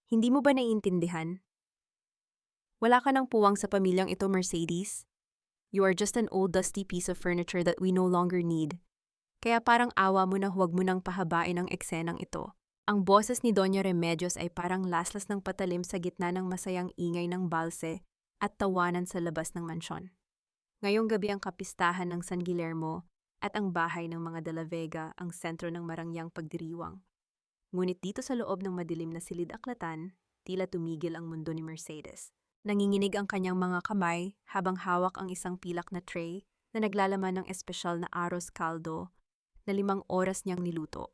Hindi mo ba naiintindihan? Wala ka ng puwang sa pamilyang ito, Mercedes. You are just an old dusty piece of furniture that we no longer need. Kaya parang awa mo na huwag mo nang pahabain ang eksenang ito. Ang boses ni Doña Remedios ay parang laslas ng patalim sa gitna ng masayang ingay ng balse at tawanan sa labas ng mansyon. Ngayong gabi ang kapistahan ng San Guillermo at ang bahay ng mga De la Vega ang sentro ng marangyang pagdiriwang. Ngunit dito sa loob ng madilim na silid-aklatan, tila tumigil ang mundo ni Mercedes. Nanginginig ang kanyang mga kamay habang hawak ang isang pilak na tray na naglalaman ng espesyal na arroz caldo na 5 oras niyang niluto.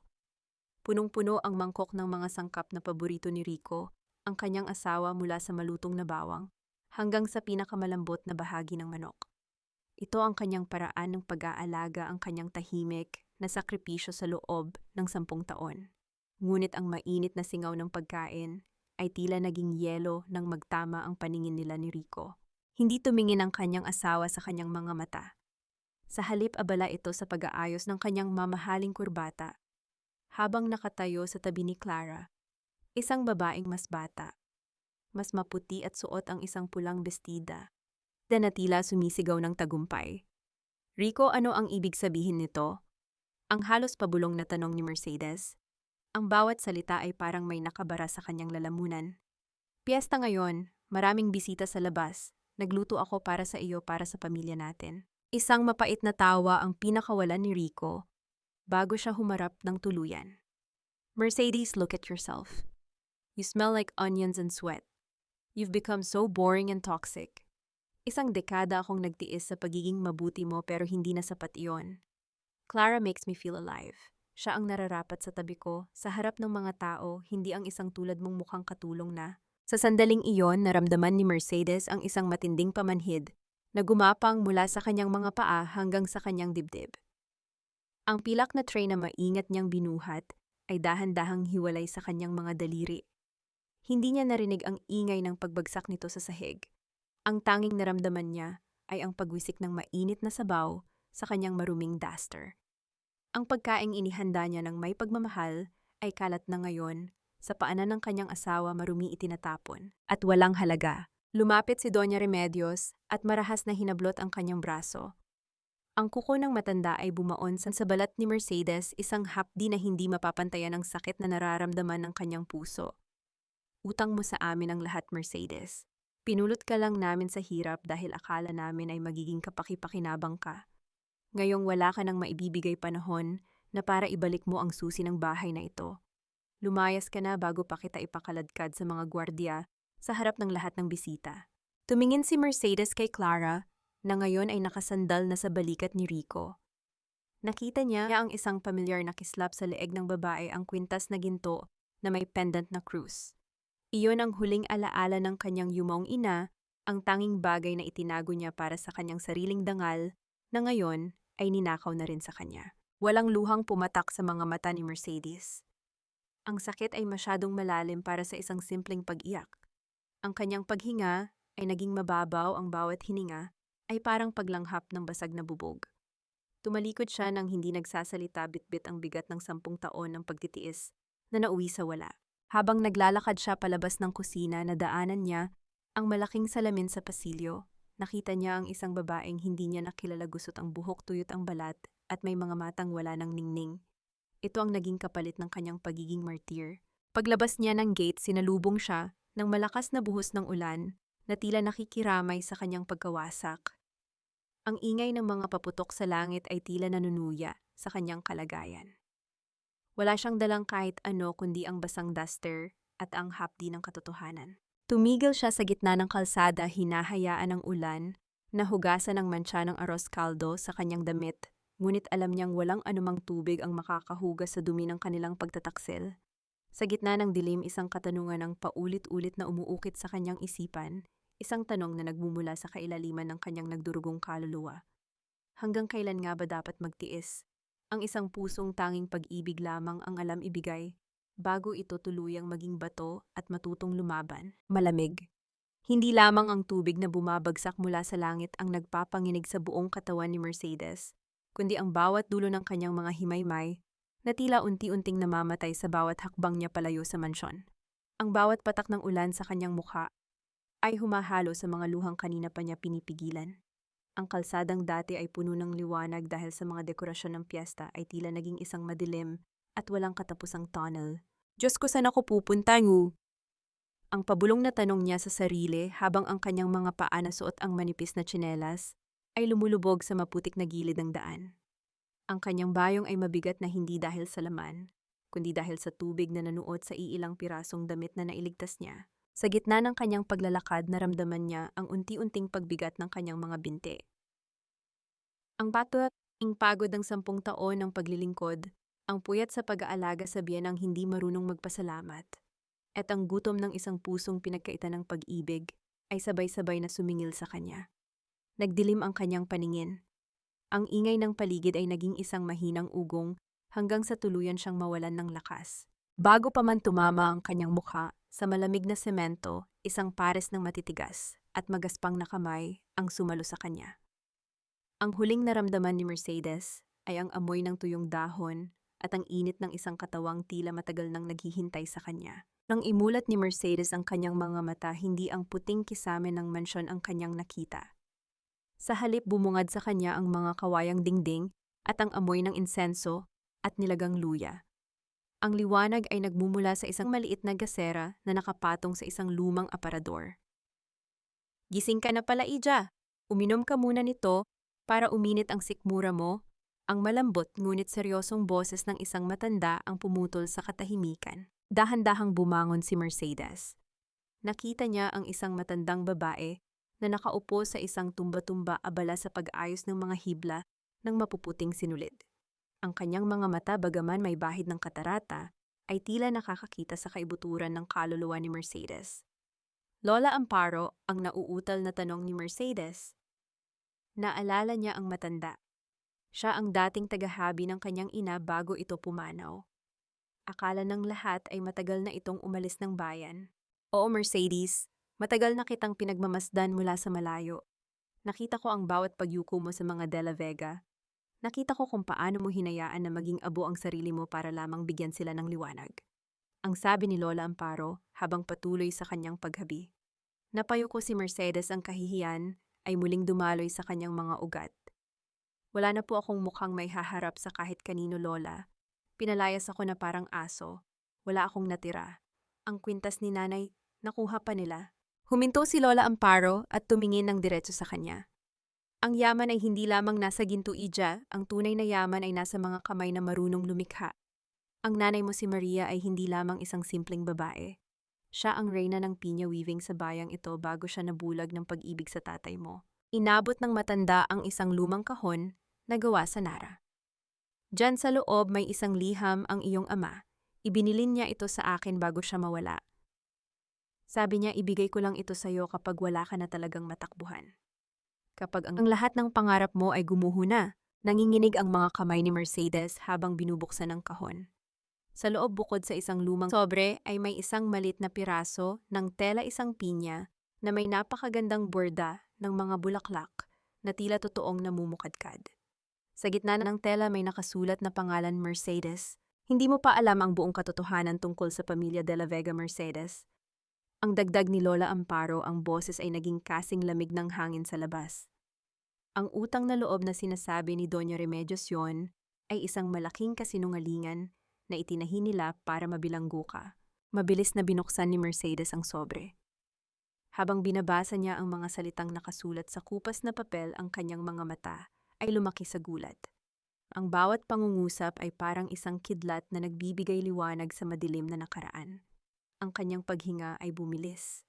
Punong-puno ang mangkok ng mga sangkap na paborito ni Rico, ang kanyang asawa mula sa malutong na bawang, hanggang sa pinakamalambot na bahagi ng manok. Ito ang kanyang paraan ng pag-aalaga ang kanyang tahimik na sakripisyo sa loob ng 10 taon. Ngunit ang mainit na singaw ng pagkain ay tila naging yelo nang magtama ang paningin nila ni Rico. Hindi tumingin ang kanyang asawa sa kanyang mga mata. Sa halip abala ito sa pag-aayos ng kanyang mamahaling kurbata, habang nakatayo sa tabi ni Clara, isang babaeng mas bata, mas maputi at suot ang isang pulang bestida, na tila sumisigaw ng tagumpay. Rico, ano ang ibig sabihin nito? Ang halos pabulong na tanong ni Mercedes. Ang bawat salita ay parang may nakabara sa kanyang lalamunan. Piyesta ngayon, maraming bisita sa labas. Nagluto ako para sa iyo para sa pamilya natin. Isang mapait na tawa ang pinakawalan ni Rico bago siya humarap ng tuluyan. Mercedes, look at yourself. You smell like onions and sweat. You've become so boring and toxic. Isang dekada akong nagtiis sa pagiging mabuti mo pero hindi na sapat iyon. Clara makes me feel alive. Siya ang nararapat sa tabi ko, sa harap ng mga tao, hindi ang isang tulad mong mukhang katulong na. Sa sandaling iyon, naramdaman ni Mercedes ang isang matinding pamanhid na gumapang mula sa kanyang mga paa hanggang sa kanyang dibdib. Ang pilak na tray na maingat niyang binuhat ay dahan-dahang hiwalay sa kanyang mga daliri. Hindi niya narinig ang ingay ng pagbagsak nito sa sahig. Ang tanging naramdaman niya ay ang pagwisik ng mainit na sabaw sa kanyang maruming duster. Ang pagkaing inihanda niya ng may pagmamahal ay kalat na ngayon, sa paanan ng kanyang asawa marumi itinatapon, at walang halaga. Lumapit si Doña Remedios at marahas na hinablot ang kanyang braso. Ang kuko ng matanda ay bumaon sa balat ni Mercedes, isang hapdi na hindi mapapantayan ng sakit na nararamdaman ng kanyang puso. Utang mo sa amin ang lahat, Mercedes. Pinulot ka lang namin sa hirap dahil akala namin ay magiging kapaki-pakinabang ka. Ngayong wala ka nang maibibigay panahon na para ibalik mo ang susi ng bahay na ito. Lumayas ka na bago pa kita ipakaladkad sa mga gwardya sa harap ng lahat ng bisita. Tumingin si Mercedes kay Clara na ngayon ay nakasandal na sa balikat ni Rico. Nakita niya ang isang pamilyar na kislap sa leeg ng babae, ang kwintas na ginto na may pendant na krus. Iyon ang huling alaala ng kanyang yumaong ina, ang tanging bagay na itinago niya para sa kanyang sariling dangal na ngayon ay ninakaw na rin sa kanya. Walang luhang pumatak sa mga mata ni Mercedes. Ang sakit ay masyadong malalim para sa isang simpleng pag-iyak. Ang kanyang paghinga ay naging mababaw, ang bawat hininga ay parang paglanghap ng basag na bubog. Tumalikod siya nang hindi nagsasalita, bitbit ang bigat ng 10 taon ng pagtitiis na nauwi sa wala. Habang naglalakad siya palabas ng kusina, nadaanan niya ang malaking salamin sa pasilyo. Nakita niya ang isang babaeng hindi niya nakilala, gusot ang buhok, tuyot ang balat, at may mga matang wala ng ningning. Ito ang naging kapalit ng kanyang pagiging martir. Paglabas niya ng gate, sinalubong siya ng malakas na buhos ng ulan na tila nakikiramay sa kanyang pagkawasak. Ang ingay ng mga paputok sa langit ay tila nanunuya sa kanyang kalagayan. Wala siyang dalang kahit ano kundi ang basang duster at ang hapdi ng katotohanan. Tumigil siya sa gitna ng kalsada, hinahayaan ng ulan na hugasan ng mantsa ng arroz caldo sa kanyang damit, ngunit alam niyang walang anumang tubig ang makakahugas sa dumi ng kanilang pagtataksil. Sa gitna ng dilim, isang katanungan ang paulit-ulit na umuukit sa kanyang isipan, isang tanong na nagmumula sa kailaliman ng kanyang nagdurugong kaluluwa. Hanggang kailan nga ba dapat magtiis? Ang isang pusong tanging pag-ibig lamang ang alam ibigay, bago ito tuluyang maging bato at matutong lumaban. Malamig. Hindi lamang ang tubig na bumabagsak mula sa langit ang nagpapanginig sa buong katawan ni Mercedes, kundi ang bawat dulo ng kanyang mga himaymay na tila unti-unting namamatay sa bawat hakbang niya palayo sa mansyon. Ang bawat patak ng ulan sa kanyang mukha ay humahalo sa mga luhang kanina pa niya pinipigilan. Ang kalsadang dati ay puno ng liwanag dahil sa mga dekorasyon ng piyesta ay tila naging isang madilim at walang katapusang tunnel. Diyos ko, saan ako pupunta, ngu? Ang pabulong na tanong niya sa sarili habang ang kanyang mga paa na suot ang manipis na tsinelas ay lumulubog sa maputik na gilid ng daan. Ang kanyang bayong ay mabigat na hindi dahil sa laman, kundi dahil sa tubig na nanuot sa iilang pirasong damit na nailigtas niya. Sa gitna ng kanyang paglalakad, naramdaman niya ang unti-unting pagbigat ng kanyang mga binti. Ang ing pagod ng 10 taon ng paglilingkod, ang puyat sa pag-aalaga sa biyenang hindi marunong magpasalamat, at ang gutom ng isang pusong pinagkaitan ng pag-ibig ay sabay-sabay na sumingil sa kanya. Nagdilim ang kanyang paningin. Ang ingay ng paligid ay naging isang mahinang ugong hanggang sa tuluyan siyang mawalan ng lakas. Bago pa man tumama ang kanyang mukha sa malamig na semento, isang pares ng matitigas at magaspang na kamay ang sumalo sa kanya. Ang huling naramdaman ni Mercedes ay ang amoy ng tuyong dahon at ang init ng isang katawang tila matagal nang naghihintay sa kanya. Nang imulat ni Mercedes ang kanyang mga mata, hindi ang puting kisame ng mansyon ang kanyang nakita. Sa halip, bumungad sa kanya ang mga kawayang dingding at ang amoy ng insenso at nilagang luya. Ang liwanag ay nagmumula sa isang maliit na gasera na nakapatong sa isang lumang aparador. Gising ka na pala, Ija. Uminom ka muna nito para uminit ang sikmura mo. Ang malambot ngunit seryosong boses ng isang matanda ang pumutol sa katahimikan. Dahan-dahang bumangon si Mercedes. Nakita niya ang isang matandang babae na nakaupo sa isang tumba-tumba abala sa pag-ayos ng mga hibla ng mapuputing sinulid. Ang kanyang mga mata, bagaman may bahid ng katarata, ay tila nakakakita sa kaibuturan ng kaluluwa ni Mercedes. Lola Amparo, ang nauutal na tanong ni Mercedes. Naalala niya ang matanda. Siya ang dating tagahabi ng kanyang ina bago ito pumanaw. Akala ng lahat ay matagal na itong umalis ng bayan. Oo, Mercedes, matagal na kitang pinagmamasdan mula sa malayo. Nakita ko ang bawat pagyuko mo sa mga De La Vega. Nakita ko kung paano mo hinayaan na maging abo ang sarili mo para lamang bigyan sila ng liwanag. Ang sabi ni Lola Amparo habang patuloy sa kanyang paghabi. Napayuko si Mercedes, ang kahihiyan ay muling dumaloy sa kanyang mga ugat. Wala na po akong mukhang may haharap sa kahit kanino, Lola. Pinalayas ako na parang aso. Wala akong natira. Ang kwintas ni nanay, nakuha pa nila. Huminto si Lola Amparo at tumingin ng diretso sa kanya. Ang yaman ay hindi lamang nasa ginto, Ija, ang tunay na yaman ay nasa mga kamay na marunong lumikha. Ang nanay mo, si Maria, ay hindi lamang isang simpleng babae. Siya ang reyna ng pinya weaving sa bayang ito bago siya nabulag ng pag-ibig sa tatay mo. Inabot ng matanda ang isang lumang kahon na gawa sa nara. Diyan sa loob may isang liham ang iyong ama. Ibinilin niya ito sa akin bago siya mawala. Sabi niya, ibigay ko lang ito sa'yo kapag wala ka na talagang matakbuhan. Kapag ang lahat ng pangarap mo ay gumuho na, nanginginig ang mga kamay ni Mercedes habang binubuksan ng kahon. Sa loob, bukod sa isang lumang sobre, ay may isang malit na piraso ng tela, isang pinya na may napakagandang borda ng mga bulaklak na tila totoong namumukadkad. Sa gitna ng tela may nakasulat na pangalan, Mercedes. Hindi mo pa alam ang buong katotohanan tungkol sa pamilya De La Vega, Mercedes. Ang dagdag ni Lola Amparo, ang boses ay naging kasing lamig ng hangin sa labas. Ang utang na loob na sinasabi ni Doña Remedios yon ay isang malaking kasinungalingan na itinahi nila para mabilanggo ka. Mabilis na binuksan ni Mercedes ang sobre. Habang binabasa niya ang mga salitang nakasulat sa kupas na papel, ang kanyang mga mata ay lumaki sa gulat. Ang bawat pangungusap ay parang isang kidlat na nagbibigay liwanag sa madilim na nakaraan. Ang kanyang paghinga ay bumilis,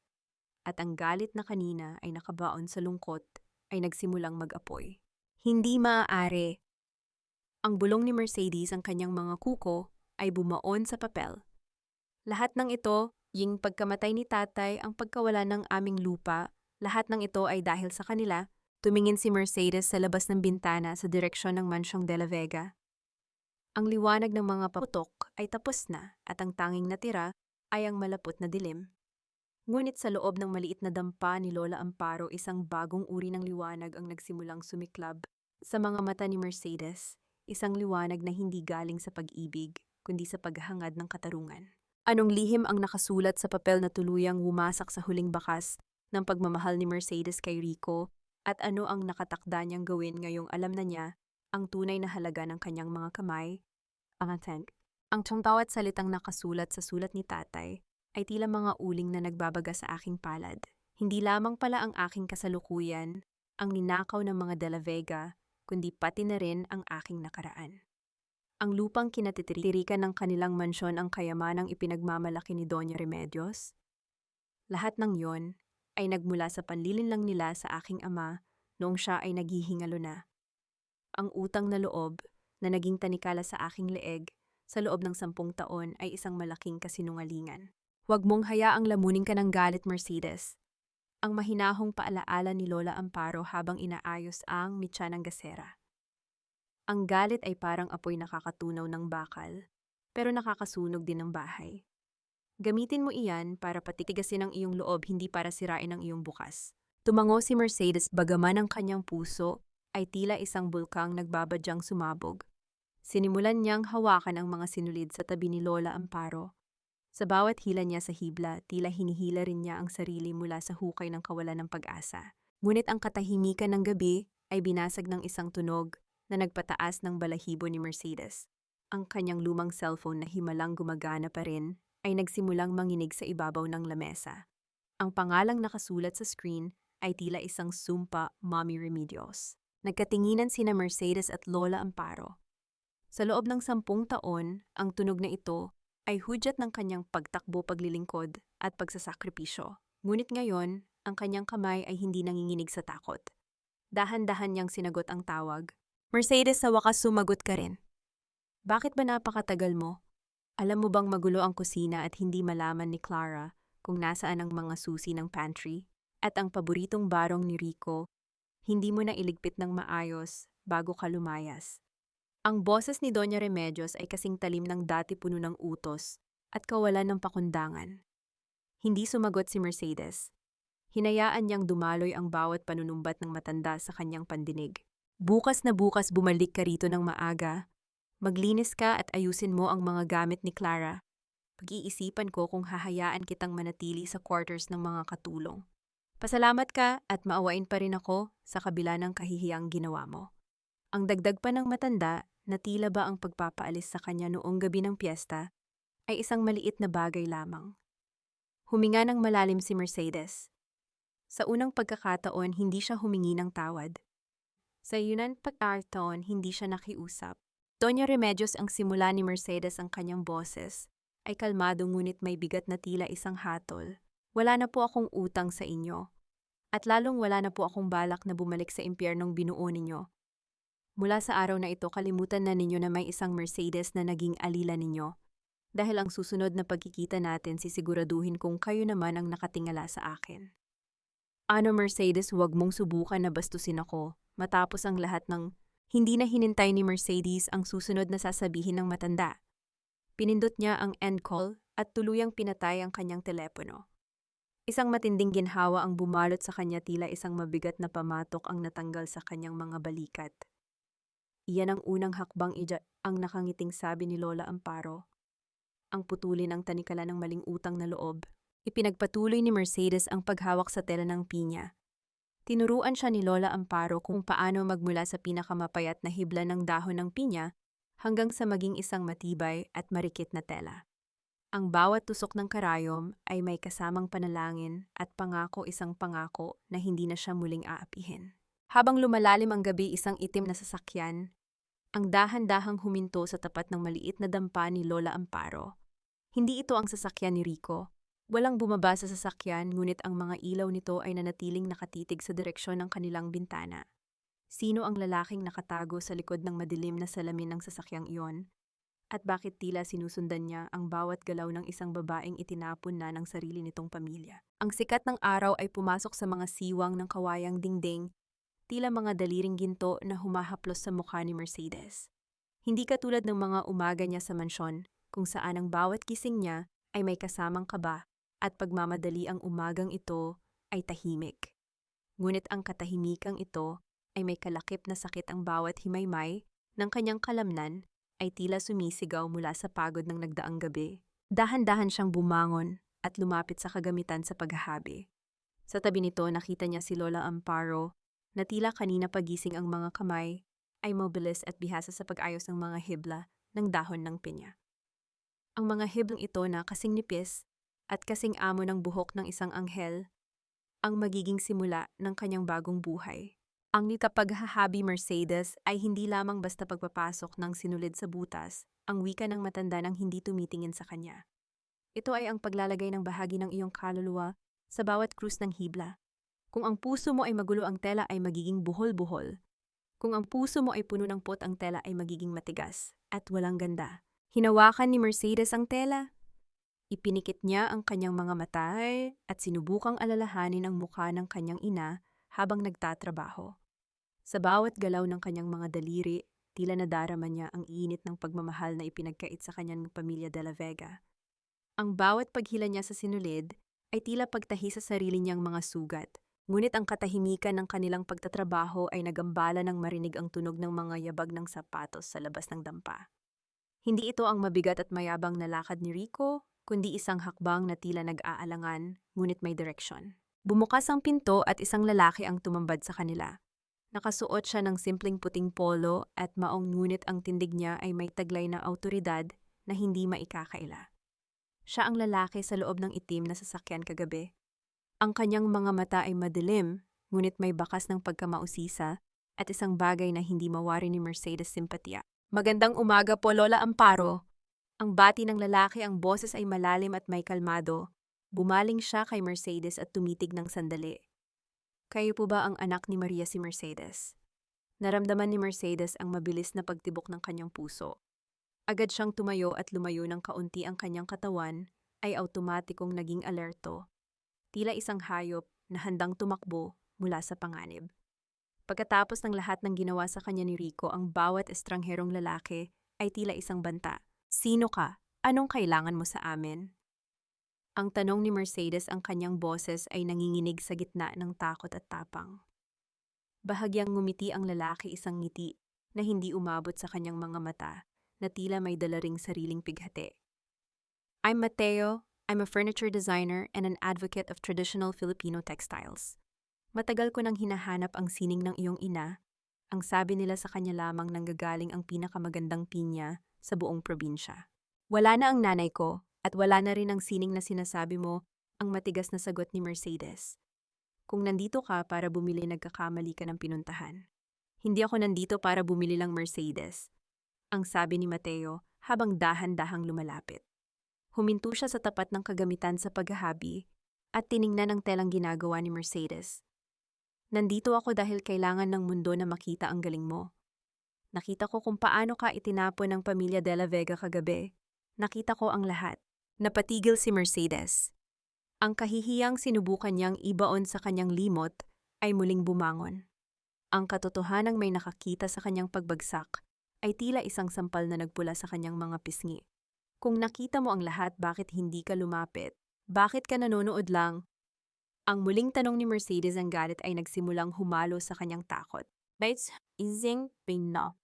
at ang galit na kanina ay nakabaon sa lungkot ay nagsimulang mag-apoy. Hindi maaari. Ang bulong ni Mercedes, ang kanyang mga kuko, ay bumaon sa papel. Lahat ng ito, yung pagkamatay ni tatay, ang pagkawala ng aming lupa, lahat ng ito ay dahil sa kanila. Tumingin si Mercedes sa labas ng bintana sa direksyon ng mansyong De La Vega. Ang liwanag ng mga paputok ay tapos na at ang tanging natira ay ang malapot na dilim. Ngunit sa loob ng maliit na dampa ni Lola Amparo, isang bagong uri ng liwanag ang nagsimulang sumiklab sa mga mata ni Mercedes, isang liwanag na hindi galing sa pag-ibig, kundi sa paghangad ng katarungan. Anong lihim ang nakasulat sa papel na tuluyang wumasak sa huling bakas ng pagmamahal ni Mercedes kay Rico at ano ang nakatakda niyang gawin ngayong alam na niya ang tunay na halaga ng kanyang mga kamay? Ang ateng. Ang tawat salitang nakasulat sa sulat ni tatay ay tila mga uling na nagbabaga sa aking palad. Hindi lamang pala ang aking kasalukuyan ang ninakaw ng mga De La Vega, kundi pati na rin ang aking nakaraan. Ang lupang kinatitirikan ng kanilang mansyon ang kayamanang ipinagmamalaki ni Doña Remedios. Lahat ng yon ay nagmula sa panlilinlang nila sa aking ama noong siya ay naghihingalo na. Ang utang na loob na naging tanikala sa aking leeg sa loob ng 10 taon ay isang malaking kasinungalingan. Huwag mong hayaang lamunin ka ng galit, Mercedes. Ang mahinahong paalaala ni Lola Amparo habang inaayos ang mitya ng gasera. Ang galit ay parang apoy nakakatunaw ng bakal, pero nakakasunog din ng bahay. Gamitin mo iyan para patitigasin ang iyong loob, hindi para sirain ang iyong bukas. Tumango si Mercedes bagaman ang kanyang puso ay tila isang bulkang nagbabadyang sumabog. Sinimulan niyang hawakan ang mga sinulid sa tabi ni Lola Amparo. Sa bawat hila niya sa hibla, tila hinihila rin niya ang sarili mula sa hukay ng kawalan ng pag-asa. Ngunit ang katahimikan ng gabi ay binasag ng isang tunog na nagpataas ng balahibo ni Mercedes. Ang kanyang lumang cellphone na himalang gumagana pa rin ay nagsimulang manginig sa ibabaw ng lamesa. Ang pangalang nakasulat sa screen ay tila isang sumpa, Mommy Remedios. Nagkatinginan sina Mercedes at Lola Amparo. Sa loob ng 10 taon, ang tunog na ito ay hudyat ng kanyang pagtakbo, paglilingkod at pagsasakripisyo. Ngunit ngayon, ang kanyang kamay ay hindi nanginginig sa takot. Dahan-dahan niyang sinagot ang tawag. Mercedes, sa wakas sumagot ka rin. Bakit ba napakatagal mo? Alam mo bang magulo ang kusina at hindi malaman ni Clara kung nasaan ang mga susi ng pantry? At ang paboritong barong ni Rico, hindi mo na iligpit ng maayos bago ka lumayas. Ang boses ni Doña Remedios ay kasing talim ng dati puno ng utos at kawalan ng pakundangan. Hindi sumagot si Mercedes. Hinayaan niyang dumaloy ang bawat panunumbat ng matanda sa kanyang pandinig. Bukas na bukas bumalik ka rito ng maaga. Maglinis ka at ayusin mo ang mga gamit ni Clara. Pag-iisipan ko kung hahayaan kitang manatili sa quarters ng mga katulong. Pasalamat ka at maawain pa rin ako sa kabila ng kahihiyang ginawa mo. Ang dagdag pa ng matanda na tila ba ang pagpapaalis sa kanya noong gabi ng piyesta ay isang maliit na bagay lamang. Huminga ng malalim si Mercedes. Sa unang pagkakataon, hindi siya humingi ng tawad. Sa yunang pagkakataon, hindi siya nakiusap. Doña Remedios, ang simula ni Mercedes ang kanyang boses, ay kalmado ngunit may bigat na tila isang hatol. Wala na po akong utang sa inyo. At lalong wala na po akong balak na bumalik sa impyernong binuo ninyo. Mula sa araw na ito, kalimutan na ninyo na may isang Mercedes na naging alila ninyo. Dahil ang susunod na pagkikita natin, sisiguraduhin kung kayo naman ang nakatingala sa akin. Ano, Mercedes, huwag mong subukan na bastusin ako. Matapos ang lahat ng hindi na hinintay ni Mercedes ang susunod na sasabihin ng matanda. Pinindot niya ang end call at tuluyang pinatay ang kanyang telepono. Isang matinding ginhawa ang bumalot sa kanya, tila isang mabigat na pamatok ang natanggal sa kanyang mga balikat. Iyan ang unang hakbang, ang nakangiting sabi ni Lola Amparo. Ang putulin ang tanikala ng maling utang na loob. Ipinagpatuloy ni Mercedes ang paghawak sa tela ng pinya. Tinuruan siya ni Lola Amparo kung paano magmula sa pinakamapayat na hibla ng dahon ng pinya hanggang sa maging isang matibay at marikit na tela. Ang bawat tusok ng karayom ay may kasamang panalangin at pangako, isang pangako na hindi na siya muling aapihin. Habang lumalalim ang gabi, isang itim na sasakyan ang dahan-dahang huminto sa tapat ng maliit na dampa ni Lola Amparo. Hindi ito ang sasakyan ni Rico. Walang bumaba sa sasakyan, ngunit ang mga ilaw nito ay nanatiling nakatitig sa direksyon ng kanilang bintana. Sino ang lalaking nakatago sa likod ng madilim na salamin ng sasakyang iyon? At bakit tila sinusundan niya ang bawat galaw ng isang babaeng itinapon na ng sarili nitong pamilya? Ang sikat ng araw ay pumasok sa mga siwang ng kawayang dingding, tila mga daliring ginto na humahaplos sa mukha ni Mercedes. Hindi katulad ng mga umaga niya sa mansyon, kung saan ang bawat gising niya ay may kasamang kaba at pagmamadali. Ang umagang ito ay tahimik. Ngunit ang katahimikang ito ay may kalakip na sakit. Ang bawat himaymay ng kanyang kalamnan ay tila sumisigaw mula sa pagod ng nagdaang gabi. Dahan-dahan siyang bumangon at lumapit sa kagamitan sa paghahabi. Sa tabi nito nakita niya si Lola Amparo na tila kanina pagising ang mga kamay ay mobilis at bihasa sa pag-ayos ng mga hibla ng dahon ng pinya. Ang mga hiblang ito na kasing nipis at kasing amo ng buhok ng isang anghel ang magiging simula ng kanyang bagong buhay. Ang paghahabi Mercedes ay hindi lamang basta pagpapasok ng sinulid sa butas, ang wika ng matanda nang hindi tumitingin sa kanya. Ito ay ang paglalagay ng bahagi ng iyong kaluluwa sa bawat krus ng hibla. Kung ang puso mo ay magulo, ang tela ay magiging buhol-buhol. Kung ang puso mo ay puno ng pot, ang tela ay magiging matigas at walang ganda. Hinawakan ni Mercedes ang tela. Ipinikit niya ang kanyang mga mata at sinubukang alalahanin ang mukha ng kanyang ina habang nagtatrabaho. Sa bawat galaw ng kanyang mga daliri, tila nadarama niya ang init ng pagmamahal na ipinagkait sa kanyang pamilya de la Vega. Ang bawat paghila niya sa sinulid ay tila pagtahi sa sarili niyang mga sugat, ngunit ang katahimikan ng kanilang pagtatrabaho ay nagambala ng marinig ang tunog ng mga yabag ng sapatos sa labas ng dampa. Hindi ito ang mabigat at mayabang na lakad ni Rico, kundi isang hakbang na tila nag-aalangan, ngunit may direksyon. Bumukas ang pinto at isang lalaki ang tumambad sa kanila. Nakasuot siya ng simpleng puting polo at maong, ngunit ang tindig niya ay may taglay na awtoridad na hindi maikakaila. Siya ang lalaki sa loob ng itim na sasakyan kagabi. Ang kanyang mga mata ay madilim, ngunit may bakas ng pagkamausisa at isang bagay na hindi mawari ni Mercedes simpatya. Magandang umaga po, Lola Amparo. Ang bati ng lalaki, ang boses ay malalim at may kalmado. Bumaling siya kay Mercedes at tumitig ng sandali. Kayo po ba ang anak ni Maria si Mercedes? Naramdaman ni Mercedes ang mabilis na pagtibok ng kanyang puso. Agad siyang tumayo at lumayo ng kaunti, ang kanyang katawan ay automatikong naging alerto. Tila isang hayop na handang tumakbo mula sa panganib. Pagkatapos ng lahat ng ginawa sa kanya ni Rico, ang bawat estrangherong lalaki ay tila isang banta. Sino ka? Anong kailangan mo sa amin? Ang tanong ni Mercedes, ang kanyang boses ay nanginginig sa gitna ng takot at tapang. Bahagyang ngumiti ang lalaki, isang ngiti na hindi umabot sa kanyang mga mata, na tila may dala ring sariling pighati. I'm Mateo. I'm a furniture designer and an advocate of traditional Filipino textiles. Matagal ko nang hinahanap ang sining ng iyong ina. Ang sabi nila sa kanya lamang nanggagaling ang pinakamagandang pinya sa buong probinsya. Wala na ang nanay ko at wala na rin ang sining na sinasabi mo, ang matigas na sagot ni Mercedes. Kung nandito ka para bumili, nagkakamali ka ng pinuntahan. Hindi ako nandito para bumili lang, Mercedes. Ang sabi ni Mateo habang dahan-dahang lumalapit. Huminto siya sa tapat ng kagamitan sa paghahabi at tiningnan ang telang ginagawa ni Mercedes. Nandito ako dahil kailangan ng mundo na makita ang galing mo. Nakita ko kung paano ka itinapon ng pamilya de la Vega kagabi. Nakita ko ang lahat. Napatigil si Mercedes. Ang kahihiyang sinubukan niyang ibaon sa kanyang limot ay muling bumangon. Ang katotohanang may nakakita sa kanyang pagbagsak ay tila isang sampal na nagpula sa kanyang mga pisngi. Kung nakita mo ang lahat, bakit hindi ka lumapit? Bakit ka nanonood lang? Ang muling tanong ni Mercedes, ang galit ay nagsimulang humalo sa kanyang takot. Bates, ising pina.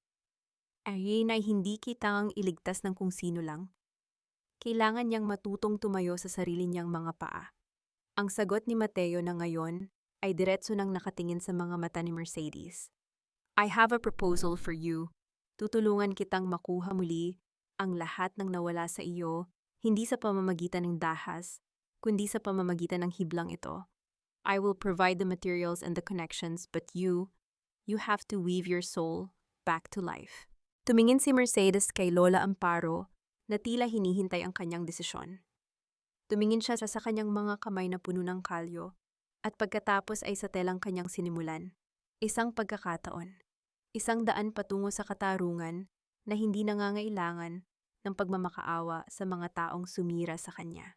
Ay hindi kitang iligtas ng kung sino lang. Kailangan niyang matutong tumayo sa sarili niyang mga paa. Ang sagot ni Mateo na ngayon ay diretso nang nakatingin sa mga mata ni Mercedes. I have a proposal for you. Tutulungan kitang makuha muli ang lahat ng nawala sa iyo, hindi sa pamamagitan ng dahas, kundi sa pamamagitan ng hiblang ito. I will provide the materials and the connections, but you have to weave your soul back to life. Tumingin si Mercedes kay Lola Amparo na tila hinihintay ang kanyang desisyon. Tumingin siya sa kanyang mga kamay na puno ng kalyo at pagkatapos ay sa telang kanyang sinimulan. Isang pagkakataon. Isang daan patungo sa katarungan na hindi nangangailangan ng pagmamakaawa sa mga taong sumira sa kanya.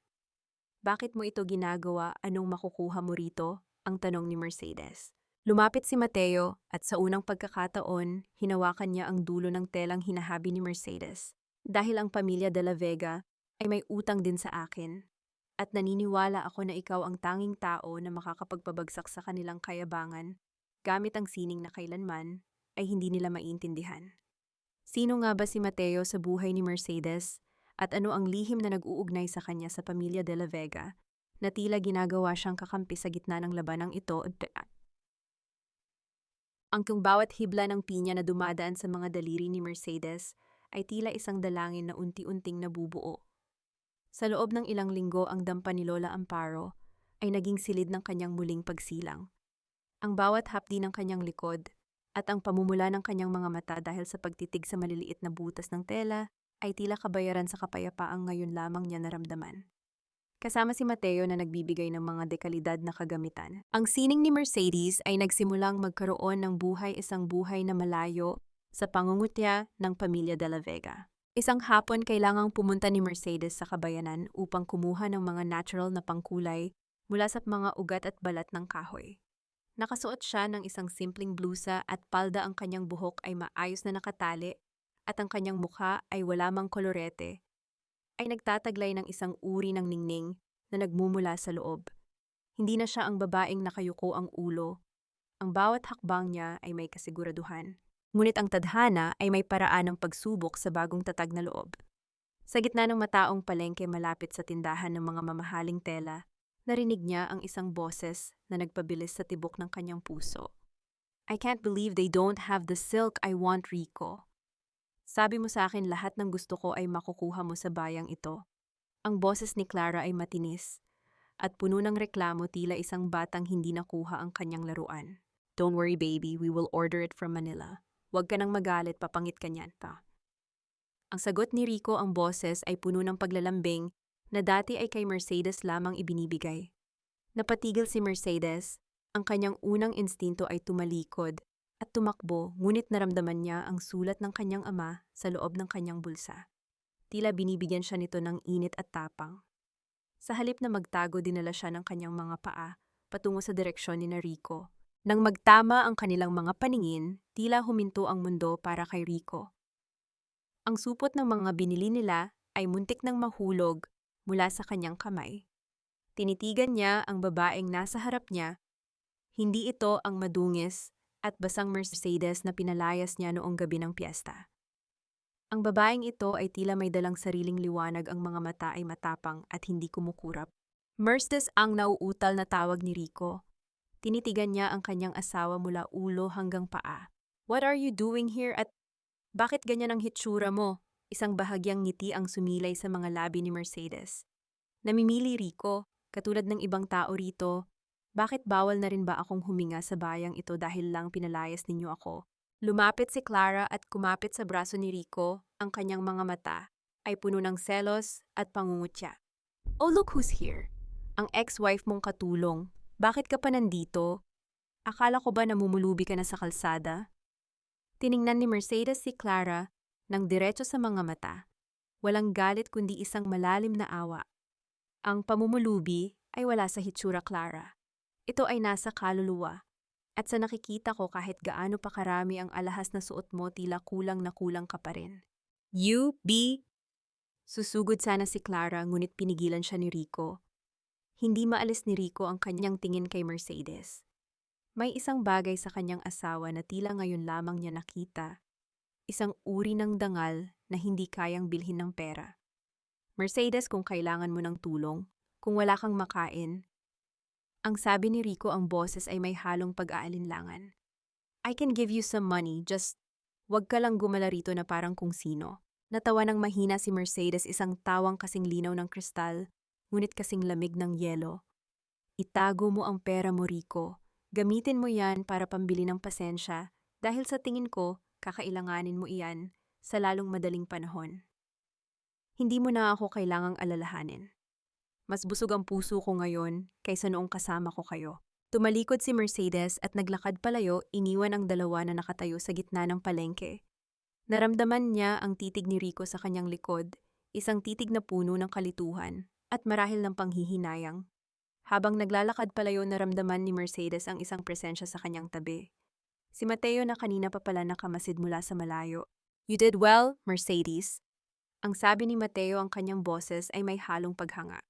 Bakit mo ito ginagawa? Anong makukuha mo rito? Ang tanong ni Mercedes. Lumapit si Mateo at sa unang pagkakataon, hinawakan niya ang dulo ng telang hinahabi ni Mercedes. Dahil ang pamilya de la Vega ay may utang din sa akin. At naniniwala ako na ikaw ang tanging tao na makakapagpabagsak sa kanilang kayabangan gamit ang sining na kailanman ay hindi nila maintindihan. Sino nga ba si Mateo sa buhay ni Mercedes? At ano ang lihim na nag-uugnay sa kanya sa pamilya de la Vega, na tila ginagawa siyang kakampi sa gitna ng labanang ito. Ang kung bawat hibla ng pinya na dumadaan sa mga daliri ni Mercedes ay tila isang dalangin na unti-unting nabubuo. Sa loob ng ilang linggo ang dampa ni Lola Amparo ay naging silid ng kanyang muling pagsilang. Ang bawat hapdi ng kanyang likod at ang pamumula ng kanyang mga mata dahil sa pagtitig sa maliliit na butas ng tela ay tila kabayaran sa kapayapaang ngayon lamang niya naramdaman. Kasama si Mateo na nagbibigay ng mga dekalidad na kagamitan. Ang sining ni Mercedes ay nagsimulang magkaroon ng isang buhay na malayo sa pangungutya ng pamilya de la Vega. Isang hapon kailangang pumunta ni Mercedes sa kabayanan upang kumuha ng mga natural na pangkulay mula sa mga ugat at balat ng kahoy. Nakasuot siya ng isang simpleng blusa at palda, ang kanyang buhok ay maayos na nakatali at ang kanyang mukha ay wala mang kolorete, ay nagtataglay ng isang uri ng ningning na nagmumula sa loob. Hindi na siya ang babaeng nakayuko ang ulo. Ang bawat hakbang niya ay may kasiguraduhan. Ngunit ang tadhana ay may paraan ng pagsubok sa bagong tatag na loob. Sa gitna ng mataong palengke malapit sa tindahan ng mga mamahaling tela, narinig niya ang isang boses na nagpabilis sa tibok ng kanyang puso. "I can't believe they don't have the silk I want, Rico. Sabi mo sa akin lahat ng gusto ko ay makukuha mo sa bayang ito." Ang boses ni Clara ay matinis at puno ng reklamo, tila isang batang hindi nakuha ang kanyang laruan. "Don't worry baby, we will order it from Manila. Huwag ka nang magalit, papangit ka niyan pa." Ang sagot ni Rico, ang boses ay puno ng paglalambing na dati ay kay Mercedes lamang ibinibigay. Napatigil si Mercedes, ang kanyang unang instinto ay tumalikod at tumakbo, ngunit naramdaman niya ang sulat ng kanyang ama sa loob ng kanyang bulsa. Tila binibigyan siya nito ng init at tapang. Sa halip na magtago, dinala siya ng kanyang mga paa patungo sa direksyon ni Rico. Nang magtama ang kanilang mga paningin, tila huminto ang mundo para kay Rico. Ang supot ng mga binili nila ay muntik nang mahulog mula sa kanyang kamay. Tinitigan niya ang babaeng nasa harap niya. Hindi ito ang madungis at basang Mercedes na pinalayas niya noong gabi ng piyesta. Ang babaeng ito ay tila may dalang sariling liwanag, ang mga mata ay matapang at hindi kumukurap. Mercedes ang nauutal na tawag ni Rico. Tinitigan niya ang kanyang asawa mula ulo hanggang paa. "What are you doing here at bakit ganyan ang hitsura mo?" Isang bahagyang ngiti ang sumilay sa mga labi ni Mercedes. "Namimili, Rico, katulad ng ibang tao rito. Bakit bawal na rin ba akong huminga sa bayang ito dahil lang pinalayas ninyo ako?" Lumapit si Clara at kumapit sa braso ni Rico, ang kanyang mga mata ay puno ng selos at pangungutya. "Oh, look who's here. Ang ex-wife mong katulong. Bakit ka pa nandito? Akala ko ba namumulubi ka na sa kalsada?" Tiningnan ni Mercedes si Clara ng diretso sa mga mata. Walang galit kundi isang malalim na awa. "Ang pamumulubi ay wala sa hitsura, Clara. Ito ay nasa kaluluwa. At sa nakikita ko, kahit gaano pa karami ang alahas na suot mo, tila kulang na kulang ka pa rin." "You be..." Susugod sana si Clara, ngunit pinigilan siya ni Rico. Hindi maalis ni Rico ang kanyang tingin kay Mercedes. May isang bagay sa kanyang asawa na tila ngayon lamang niya nakita. Isang uri ng dangal na hindi kayang bilhin ng pera. "Mercedes, kung kailangan mo ng tulong, kung wala kang makain," ang sabi ni Rico, ang boses ay may halong pag-aalinlangan. "I can give you some money, just wag ka lang gumala rito na parang kung sino." Natawa ng mahina si Mercedes, isang tawang kasing linaw ng kristal, ngunit kasing lamig ng yelo. "Itago mo ang pera mo, Rico. Gamitin mo yan para pambili ng pasensya dahil sa tingin ko, kakailanganin mo iyan sa lalong madaling panahon. Hindi mo na ako kailangang alalahanin. Mas busog ang puso ko ngayon kaysa noong kasama ko kayo." Tumalikod si Mercedes at naglakad palayo, iniwan ang dalawa na nakatayo sa gitna ng palengke. Naramdaman niya ang titig ni Rico sa kanyang likod, isang titig na puno ng kalituhan at marahil ng panghihinayang. Habang naglalakad palayo, naramdaman ni Mercedes ang isang presensya sa kanyang tabi. Si Mateo na kanina pa pala nakamasid mula sa malayo. "You did well, Mercedes." Ang sabi ni Mateo, ang kanyang boses ay may halong paghanga.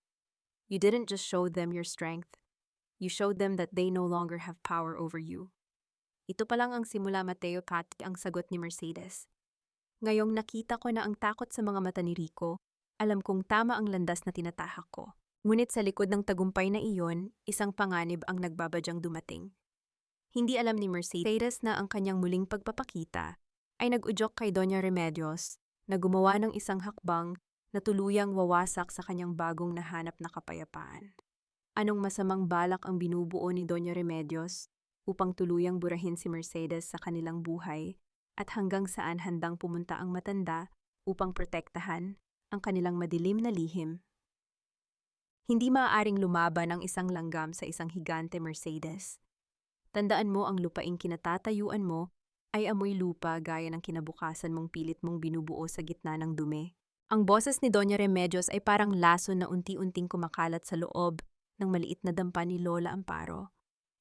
"You didn't just show them your strength. You showed them that they no longer have power over you." "Ito pa lang ang simula, Mateo," ang sagot ni Mercedes. Ngayong nakita ko na ang takot sa mga mata ni Rico, Alam kong tama ang landas na tinatahak ko. Ngunit sa likod ng tagumpay na iyon, isang panganib ang nagbabadyang dumating. Hindi alam ni Mercedes na ang kanyang muling pagpapakita ay nag-udyok kay Doña Remedios na gumawa ng isang hakbang na tuluyang wawasak sa kanyang bagong nahanap na kapayapaan. Anong masamang balak ang binubuo ni Doña Remedios upang tuluyang burahin si Mercedes sa kanilang buhay at hanggang saan handang pumunta ang matanda upang protektahan ang kanilang madilim na lihim? Hindi maaaring lumaban ang isang langgam sa isang higante, Mercedes. Tandaan mo, ang lupaing kinatatayuan mo ay amoy lupa gaya ng kinabukasan mong pilit mong binubuo sa gitna ng dumi. Ang boses ni Doña Remedios ay parang lason na unti-unting kumakalat sa loob ng maliit na dampa ni Lola Amparo.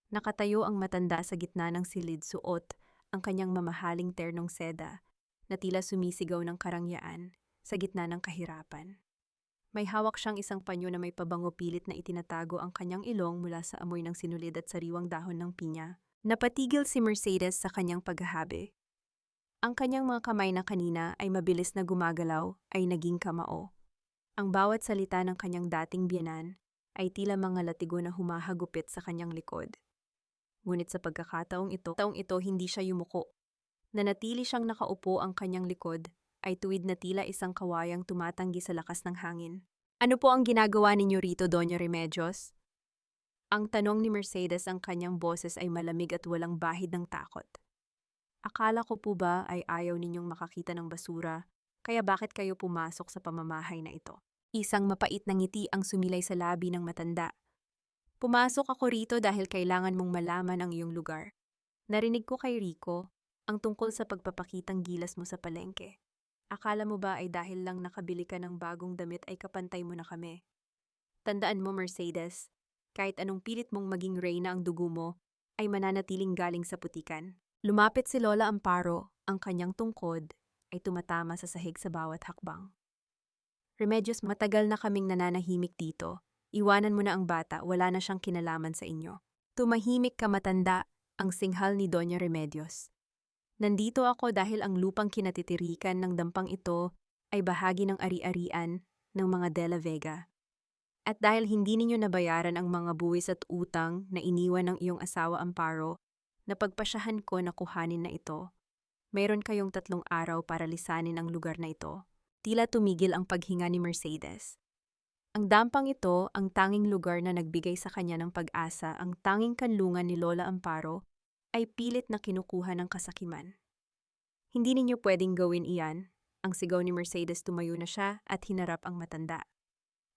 Nakatayo ang matanda sa gitna ng silid, suot ang kanyang mamahaling ternong seda na tila sumisigaw ng karangyaan sa gitna ng kahirapan. May hawak siyang isang panyo na may pabango, pilit na itinatago ang kanyang ilong mula sa amoy ng sinulid at sariwang dahon ng pinya. Napatigil si Mercedes sa kanyang paghahabi. Ang kanyang mga kamay na kanina ay mabilis na gumagalaw ay naging kamao. Ang bawat salita ng kanyang dating biyenan ay tila mga latigo na humahagupit sa kanyang likod. Ngunit sa pagkakataong ito hindi siya yumuko. Nanatili siyang nakaupo, ang kanyang likod ay tuwid na tila isang kawayang tumatanggi sa lakas ng hangin. Ano po ang ginagawa ninyo rito, Doña Remedios? Ang tanong ni Mercedes, ang kanyang boses ay malamig at walang bahid ng takot. Akala ko po ba ay ayaw ninyong makakita ng basura, kaya bakit kayo pumasok sa pamamahay na ito? Isang mapait na ngiti ang sumilay sa labi ng matanda. Pumasok ako rito dahil kailangan mong malaman ang iyong lugar. Narinig ko kay Rico ang tungkol sa pagpapakitang gilas mo sa palengke. Akala mo ba ay dahil lang nakabili ka ng bagong damit ay kapantay mo na kami? Tandaan mo, Mercedes, kahit anong pilit mong maging reyna, ang dugo mo ay mananatiling galing sa putikan. Lumapit si Lola Amparo, ang kanyang tungkod ay tumatama sa sahig sa bawat hakbang. Remedios, matagal na kaming nananahimik dito. Iwanan mo na ang bata, wala na siyang kinalaman sa inyo. Tumahimik ka, matanda, ang singhal ni Doña Remedios. Nandito ako dahil ang lupang kinatitirikan ng dampang ito ay bahagi ng ari-arian ng mga De La Vega. At dahil hindi ninyo nabayaran ang mga buwis at utang na iniwan ng iyong asawa Amparo, napagpasyahan ko na kuhanin na ito. Mayroon kayong 3 araw para lisanin ang lugar na ito. Tila tumigil ang paghinga ni Mercedes. Ang dampang ito, ang tanging lugar na nagbigay sa kanya ng pag-asa, ang tanging kanlungan ni Lola Amparo, ay pilit na kinukuha ng kasakiman. Hindi ninyo pwedeng gawin iyan. Ang sigaw ni Mercedes, tumayo na siya at hinarap ang matanda.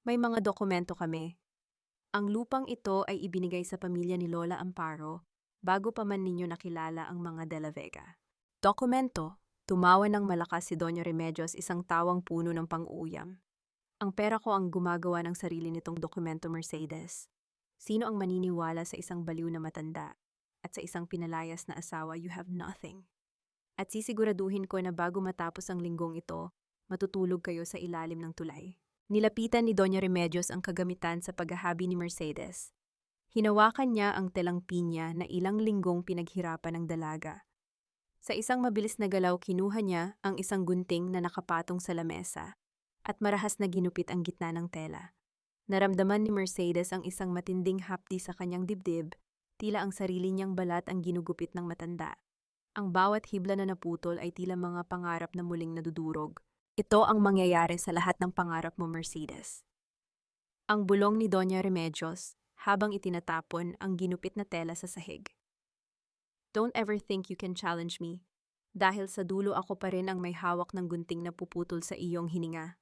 May mga dokumento kami. Ang lupang ito ay ibinigay sa pamilya ni Lola Amparo bago pa man ninyo nakilala ang mga De La Vega. Dokumento? Tumawa ng malakas si Doña Remedios, isang tawang puno ng pang-uuyam. Ang pera ko ang gumagawa ng sarili nitong dokumento, Mercedes. Sino ang maniniwala sa isang baliw na matanda? At sa isang pinalayas na asawa? You have nothing. At sisiguraduhin ko na bago matapos ang linggong ito, matutulog kayo sa ilalim ng tulay. Nilapitan ni Doña Remedios ang kagamitan sa paghahabi ni Mercedes. Hinawakan niya ang telang pinya na ilang linggong pinaghirapan ng dalaga. Sa isang mabilis na galaw, kinuha niya ang isang gunting na nakapatong sa lamesa at marahas na ginupit ang gitna ng tela. Naramdaman ni Mercedes ang isang matinding hapdi sa kanyang dibdib, tila ang sarili niyang balat ang ginugupit ng matanda. Ang bawat hibla na naputol ay tila mga pangarap na muling nadudurog. Ito ang mangyayari sa lahat ng pangarap mo, Mercedes. Ang bulong ni Doña Remedios habang itinatapon ang ginupit na tela sa sahig. Don't ever think you can challenge me, dahil sa dulo ako pa rin ang may hawak ng gunting na puputol sa iyong hininga.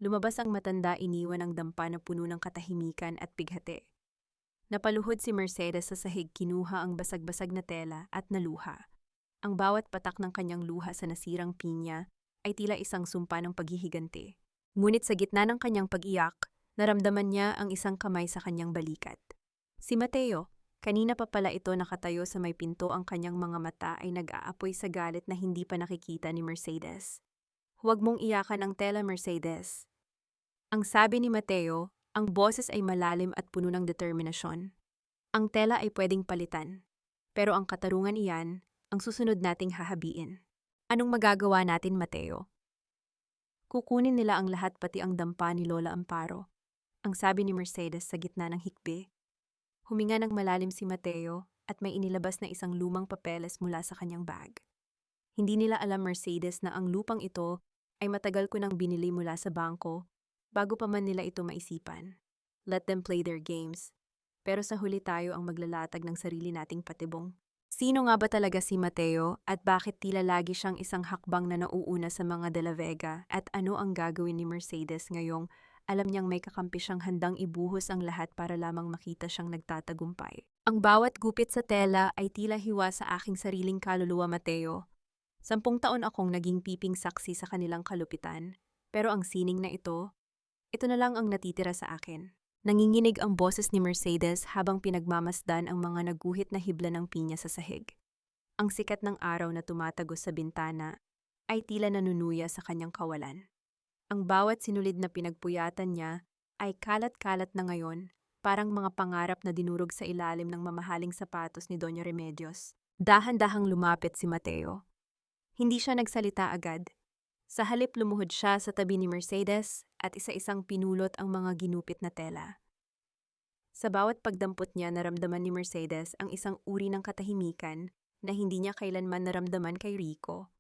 Lumabas ang matanda, iniwan ang dampa na puno ng katahimikan at bighati. Napaluhod si Mercedes sa sahig, kinuha ang basag-basag na tela at naluha. Ang bawat patak ng kanyang luha sa nasirang pinya ay tila isang sumpa ng paghihiganti. Ngunit sa gitna ng kanyang pag-iyak, naramdaman niya ang isang kamay sa kanyang balikat. Si Mateo. Kanina pa pala ito nakatayo sa may pinto, ang kanyang mga mata ay nag-aapoy sa galit na hindi pa nakikita ni Mercedes. Huwag mong iyakan ang tela, Mercedes. Ang sabi ni Mateo, ang boses ay malalim at puno ng determinasyon. Ang tela ay pwedeng palitan, pero ang katarungan iyan, ang susunod nating hahabiin. Anong magagawa natin, Mateo? Kukunin nila ang lahat pati ang dampa ni Lola Amparo. Ang sabi ni Mercedes sa gitna ng hikbi. Huminga ng malalim si Mateo at may inilabas na isang lumang papeles mula sa kanyang bag. Hindi nila alam, Mercedes, na ang lupang ito ay matagal ko nang binili mula sa bangko bago pa man nila ito maisipan. Let them play their games. Pero sa huli tayo ang maglalatag ng sarili nating patibong. Sino nga ba talaga si Mateo at bakit tila lagi siyang isang hakbang na nauuna sa mga De La Vega at ano ang gagawin ni Mercedes ngayong alam niyang may kakampi siyang handang ibuhos ang lahat para lamang makita siyang nagtatagumpay. Ang bawat gupit sa tela ay tila hiwa sa aking sariling kaluluwa, Mateo. 10 taon akong naging piping saksi sa kanilang kalupitan, pero ang sining na ito na lang ang natitira sa akin. Nanginginig ang boses ni Mercedes habang pinagmamasdan ang mga naguhit na hibla ng pinya sa sahig. Ang sikat ng araw na tumatagos sa bintana ay tila nanunuya sa kanyang kawalan. Ang bawat sinulid na pinagpuyatan niya ay kalat-kalat na ngayon, parang mga pangarap na dinurog sa ilalim ng mamahaling sapatos ni Doña Remedios. Dahan-dahang lumapit si Mateo. Hindi siya nagsalita agad. Sa halip lumuhod siya sa tabi ni Mercedes at isa-isang pinulot ang mga ginupit na tela. Sa bawat pagdampot niya, naramdaman ni Mercedes ang isang uri ng katahimikan na hindi niya kailanman naramdaman kay Rico.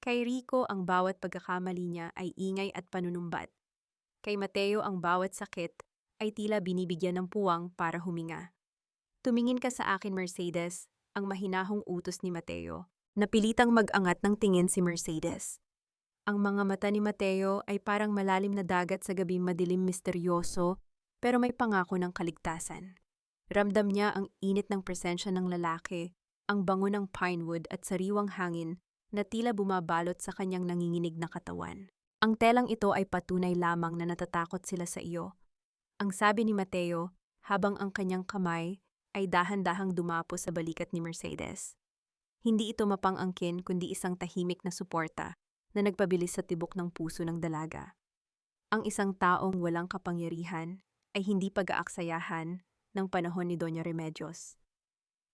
Kay Rico, ang bawat pagkakamali niya ay ingay at panunumbat. Kay Mateo, ang bawat sakit ay tila binibigyan ng puwang para huminga. Tumingin ka sa akin, Mercedes, ang mahinahong utos ni Mateo. Napilitang mag-angat ng tingin si Mercedes. Ang mga mata ni Mateo ay parang malalim na dagat sa gabing madilim, misteryoso, pero may pangako ng kaligtasan. Ramdam niya ang init ng presensya ng lalaki, ang bango ng pinewood at sariwang hangin na tila bumabalot sa kanyang nanginginig na katawan. Ang telang ito ay patunay lamang na natatakot sila sa iyo. Ang sabi ni Mateo, habang ang kanyang kamay ay dahan-dahang dumapo sa balikat ni Mercedes. Hindi ito mapang-angkin kundi isang tahimik na suporta na nagpabilis sa tibok ng puso ng dalaga. Ang isang taong walang kapangyarihan ay hindi pag-aaksayahan ng panahon ni Doña Remedios.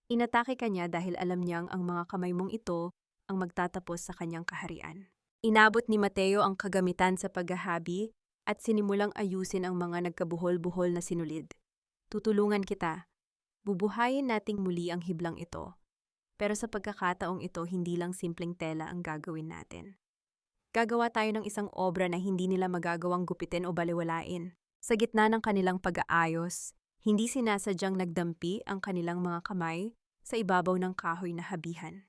Inatake ka niya dahil alam niyang ang mga kamay mong ito ang magtatapos sa kanyang kaharian. Inabot ni Mateo ang kagamitan sa paghahabi at sinimulang ayusin ang mga nagkabuhol-buhol na sinulid. Tutulungan kita. Bubuhayin nating muli ang hiblang ito. Pero sa pagkakataong ito, hindi lang simpleng tela ang gagawin natin. Gagawa tayo ng isang obra na hindi nila magagawang gupitin o baliwalain. Sa gitna ng kanilang pag-aayos, hindi sinasadyang nagdampi ang kanilang mga kamay sa ibabaw ng kahoy na habihan.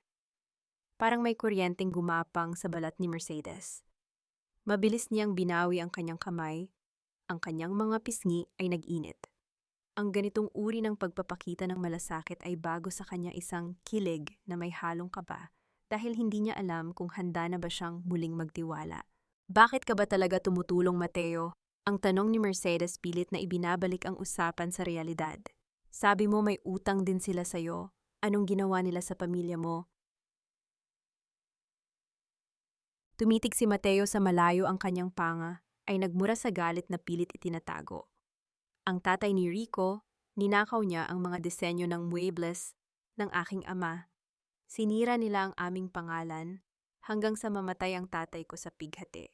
Parang may kuryenteng gumapang sa balat ni Mercedes. Mabilis niyang binawi ang kanyang kamay, ang kanyang mga pisngi ay nag-init. Ang ganitong uri ng pagpapakita ng malasakit ay bago sa kanya, isang kilig na may halong kaba. Dahil hindi niya alam kung handa na ba siyang muling magtiwala. Bakit ka ba talaga tumutulong, Mateo? Ang tanong ni Mercedes pilit na ibinabalik ang usapan sa realidad. Sabi mo may utang din sila sa'yo. Anong ginawa nila sa pamilya mo? Tumitig si Mateo sa malayo, ang kanyang panga ay nagmura sa galit na pilit itinatago. Ang tatay ni Rico, ninakaw niya ang mga disenyo ng muebles ng aking ama. Sinira nila ang aming pangalan hanggang sa mamatay ang tatay ko sa pighati.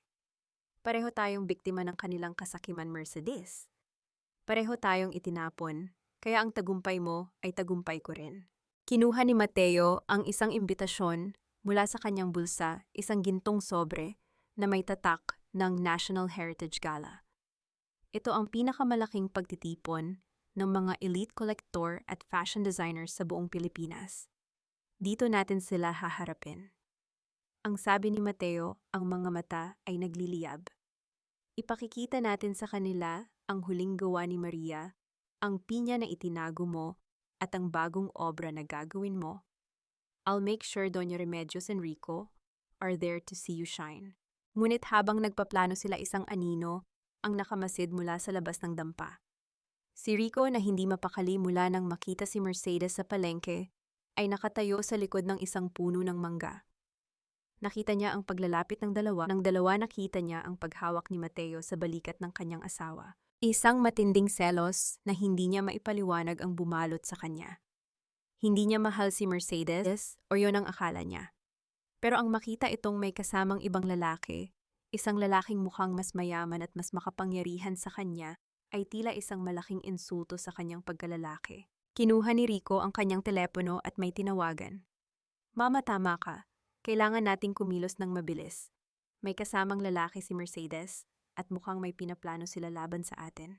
Pareho tayong biktima ng kanilang kasakiman, Mercedes. Pareho tayong itinapon, kaya ang tagumpay mo ay tagumpay ko rin. Kinuha ni Mateo ang isang imbitasyon mula sa kanyang bulsa, isang gintong sobre na may tatak ng National Heritage Gala. Ito ang pinakamalaking pagtitipon ng mga elite collector at fashion designers sa buong Pilipinas. Dito natin sila haharapin. Ang sabi ni Mateo, ang mga mata ay nagliliyab. Ipakikita natin sa kanila ang huling gawa ni Maria, ang pinya na itinago mo, at ang bagong obra na gagawin mo. I'll make sure Doña Remedios and Rico are there to see you shine. Ngunit habang nagpaplano sila, isang anino ang nakamasid mula sa labas ng dampa. Si Rico, na hindi mapakali mula nang makita si Mercedes sa palengke, ay nakatayo sa likod ng isang puno ng mangga. Nakita niya ang paglalapit ng dalawa. Nang dalawa, nakita niya ang paghawak ni Mateo sa balikat ng kanyang asawa. Isang matinding selos na hindi niya maipaliwanag ang bumalot sa kanya. Hindi niya mahal si Mercedes o yon ang akala niya. Pero ang makita itong may kasamang ibang lalaki, Isang lalaking mukhang mas mayaman at mas makapangyarihan sa kanya ay tila isang malaking insulto sa kanyang pagkalalaki. Kinuha ni Rico ang kanyang telepono at may tinawagan. Mama, tama ka. Kailangan nating kumilos ng mabilis. May kasamang lalaki si Mercedes at mukhang may pinaplano sila laban sa atin.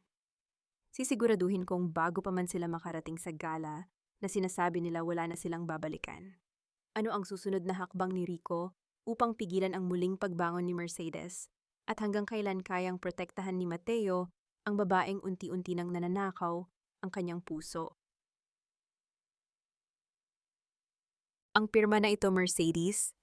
Sisiguraduhin kong bago pa man sila makarating sa gala na sinasabi nila wala na silang babalikan. Ano ang susunod na hakbang ni Rico upang pigilan ang muling pagbangon ni Mercedes at hanggang kailan kayang protektahan ni Mateo ang babaeng unti-unti nang nananakaw ang kanyang puso? Ang pirma na ito, Mercedes,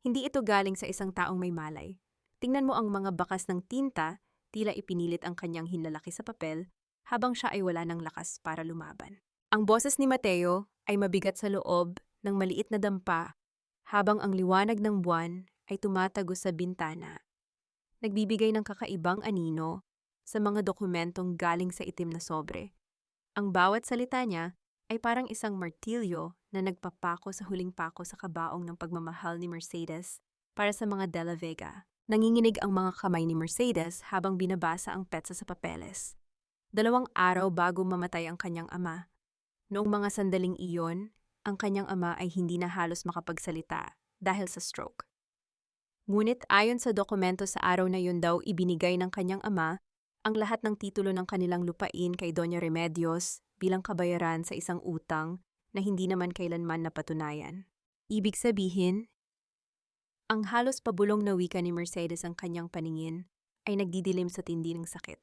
hindi ito galing sa isang taong may malay. Tingnan mo ang mga bakas ng tinta, tila ipinilit ang kanyang hinlalaki sa papel habang siya ay wala ng lakas para lumaban. Ang boses ni Mateo ay mabigat sa loob ng maliit na dampa habang ang liwanag ng buwan ay tumatago sa bintana. Nagbibigay ng kakaibang anino sa mga dokumentong galing sa itim na sobre. Ang bawat salita niya ay parang isang martilyo na nagpapako sa huling pako sa kabaong ng pagmamahal ni Mercedes para sa mga De La Vega. Nanginginig ang mga kamay ni Mercedes habang binabasa ang petsa sa papeles. 2 araw bago mamatay ang kanyang ama. Noong mga sandaling iyon, ang kanyang ama ay hindi na halos makapagsalita dahil sa stroke. Ngunit ayon sa dokumento sa araw na yun daw ibinigay ng kanyang ama ang lahat ng titulo ng kanilang lupain kay Doña Remedios bilang kabayaran sa isang utang na hindi naman kailanman napatunayan. Ibig sabihin, ang halos pabulong na wika ni Mercedes ang kanyang paningin ay nagdidilim sa tindi ng sakit.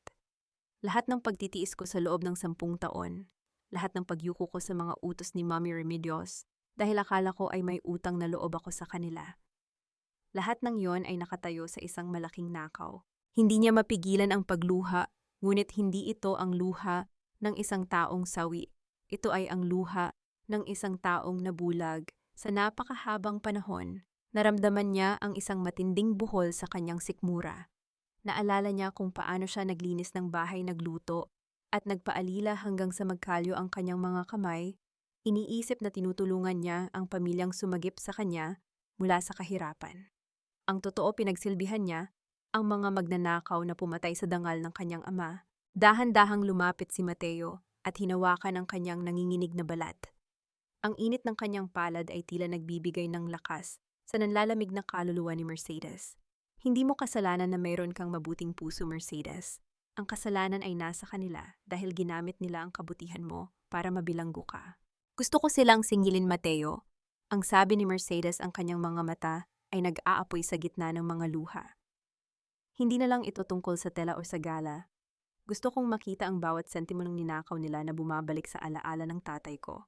Lahat ng pagtitiis ko sa loob ng 10 taon, lahat ng pagyuko ko sa mga utos ni Mommy Remedios dahil akala ko ay may utang na loob ako sa kanila. Lahat ng yon ay nakatayo sa isang malaking nakaw. Hindi niya mapigilan ang pagluha, ngunit hindi ito ang luha ng isang taong sawi. Ito ay ang luha ng isang taong nabulag. Sa napakahabang panahon, naramdaman niya ang isang matinding buhol sa kanyang sikmura. Naalala niya kung paano siya naglinis ng bahay nagluto at nagpaalila hanggang sa magkalyo ang kanyang mga kamay. Iniisip na tinutulungan niya ang pamilyang sumagip sa kanya mula sa kahirapan. Ang totoo pinagsilbihan niya ang mga magnanakaw na pumatay sa dangal ng kanyang ama. Dahan-dahang lumapit si Mateo at hinawakan ang kanyang nanginginig na balat. Ang init ng kanyang palad ay tila nagbibigay ng lakas sa nanlalamig na kaluluwa ni Mercedes. Hindi mo kasalanan na mayroon kang mabuting puso, Mercedes. Ang kasalanan ay nasa kanila dahil ginamit nila ang kabutihan mo para mabilanggo ka. Gusto ko silang singilin, Mateo. Ang sabi ni Mercedes, ang kanyang mga mata ay nag-aapoy sa gitna ng mga luha. Hindi na lang ito tungkol sa tela o sa gala. Gusto kong makita ang bawat sentimo ng ninakaw nila na bumabalik sa alaala ng tatay ko.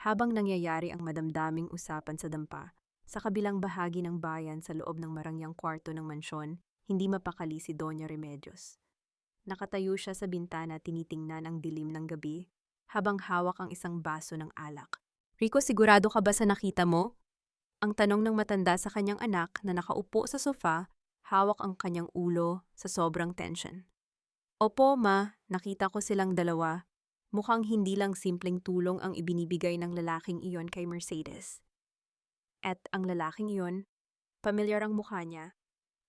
Habang nangyayari ang madamdaming usapan sa dampa, sa kabilang bahagi ng bayan sa loob ng marangyang kwarto ng mansyon, hindi mapakali si Doña Remedios. Nakatayo siya sa bintana tinitingnan ang dilim ng gabi, habang hawak ang isang baso ng alak. Rico, sigurado ka ba sa nakita mo? Ang tanong ng matanda sa kanyang anak na nakaupo sa sofa, hawak ang kanyang ulo sa sobrang tension. Opo, ma, nakita ko silang dalawa. Mukhang hindi lang simpleng tulong ang ibinibigay ng lalaking iyon kay Mercedes. At ang lalaking iyon, pamilyar ang mukha niya.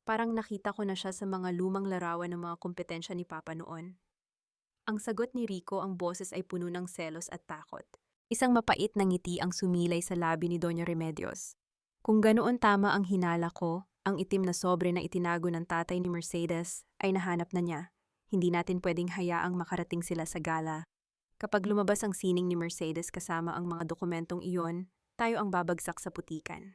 Parang nakita ko na siya sa mga lumang larawan ng mga kompetensya ni Papa noon. Ang sagot ni Rico, ang boses ay puno ng selos at takot. Isang mapait na ngiti ang sumilay sa labi ni Doña Remedios. Kung ganoon tama ang hinala ko, ang itim na sobre na itinago ng tatay ni Mercedes ay nahanap na niya. Hindi natin pwedeng hayaang makarating sila sa gala. Kapag lumabas ang sining ni Mercedes kasama ang mga dokumentong iyon, tayo ang babagsak sa putikan.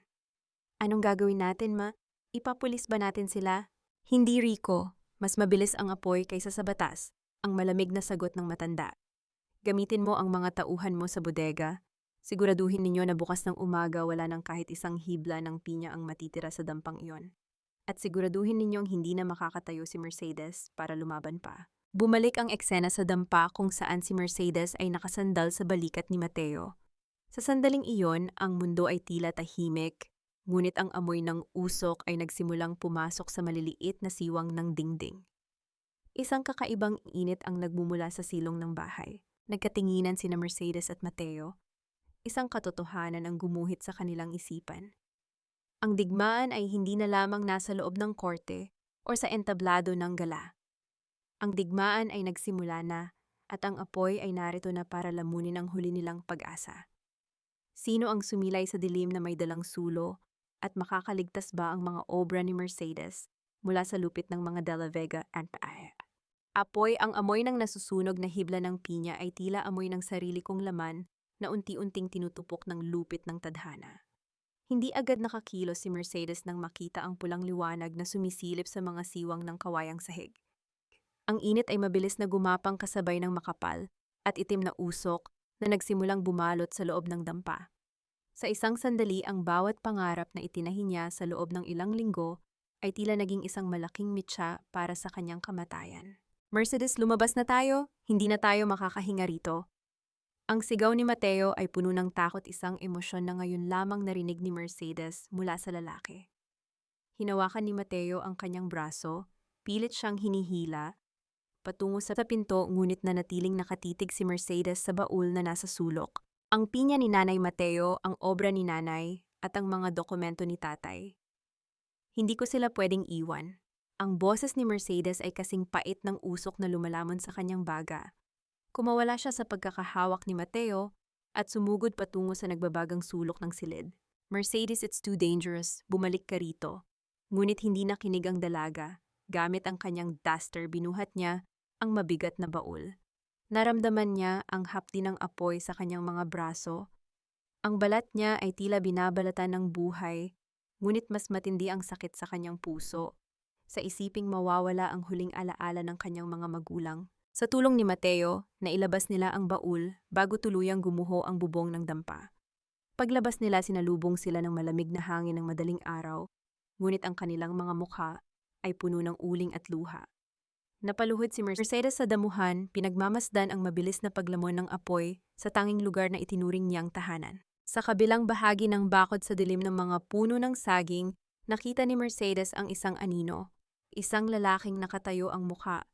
Anong gagawin natin, ma? Ipapulis ba natin sila? Hindi, Rico. Mas mabilis ang apoy kaysa sa batas. Ang malamig na sagot ng matanda. Gamitin mo ang mga tauhan mo sa bodega. Siguraduhin ninyo na bukas ng umaga wala ng kahit isang hibla ng pinya ang matitira sa dampang iyon. At siguraduhin ninyong hindi na makakatayo si Mercedes para lumaban pa. Bumalik ang eksena sa dampa kung saan si Mercedes ay nakasandal sa balikat ni Mateo. Sa sandaling iyon, ang mundo ay tila tahimik, ngunit ang amoy ng usok ay nagsimulang pumasok sa maliliit na siwang ng dingding. Isang kakaibang init ang nagmumula sa silong ng bahay. Nagkatinginan sina Mercedes at Mateo. Isang katotohanan ang gumuhit sa kanilang isipan. Ang digmaan ay hindi na lamang nasa loob ng korte, o sa entablado ng gala. Ang digmaan ay nagsimula na at ang apoy ay narito na para lamunin ang huli nilang pag-asa. Sino ang sumilay sa dilim na may dalang sulo at makakaligtas ba ang mga obra ni Mercedes mula sa lupit ng mga De La Vega and Paaya? Ang amoy ng nasusunog na hibla ng pinya ay tila amoy ng sarili kong laman na unti-unting tinutupok ng lupit ng tadhana. Hindi agad nakakilos si Mercedes nang makita ang pulang liwanag na sumisilip sa mga siwang ng kawayang sahig. Ang init ay mabilis na gumapang kasabay ng makapal at itim na usok na nagsimulang bumalot sa loob ng dampa. Sa isang sandali, ang bawat pangarap na itinahi niya sa loob ng ilang linggo ay tila naging isang malaking mitsa para sa kanyang kamatayan. Mercedes, lumabas na tayo. Hindi na tayo makakahinga rito. Ang sigaw ni Mateo ay puno ng takot, isang emosyon na ngayon lamang narinig ni Mercedes mula sa lalaki. Hinawakan ni Mateo ang kanyang braso, pilit siyang hinihila, patungo sa pinto ngunit nanatiling nakatitig si Mercedes sa baul na nasa sulok. Ang pinya ni Nanay Mateo, ang obra ni Nanay, at ang mga dokumento ni Tatay. Hindi ko sila pwedeng iwan. Ang boses ni Mercedes ay kasing pait ng usok na lumalamon sa kanyang baga. Kumawala siya sa pagkakahawak ni Mateo at sumugod patungo sa nagbabagang sulok ng silid. Mercedes, it's too dangerous. Bumalik ka rito. Ngunit hindi nakinig ang dalaga. Gamit ang kanyang duster, binuhat niya ang mabigat na baul. Naramdaman niya ang hapdi ng apoy sa kanyang mga braso. Ang balat niya ay tila binabalatan ng buhay, ngunit mas matindi ang sakit sa kanyang puso. Sa isiping mawawala ang huling alaala ng kanyang mga magulang. Sa tulong ni Mateo, nailabas nila ang baul bago tuluyang gumuho ang bubong ng dampa. Paglabas nila, sinalubong sila ng malamig na hangin ng madaling araw, ngunit ang kanilang mga mukha ay puno ng uling at luha. Napaluhod si Mercedes sa damuhan, pinagmamasdan ang mabilis na paglamon ng apoy sa tanging lugar na itinuring niyang tahanan. Sa kabilang bahagi ng bakod sa dilim ng mga puno ng saging, nakita ni Mercedes ang isang anino. Isang lalaking nakatayo ang mukha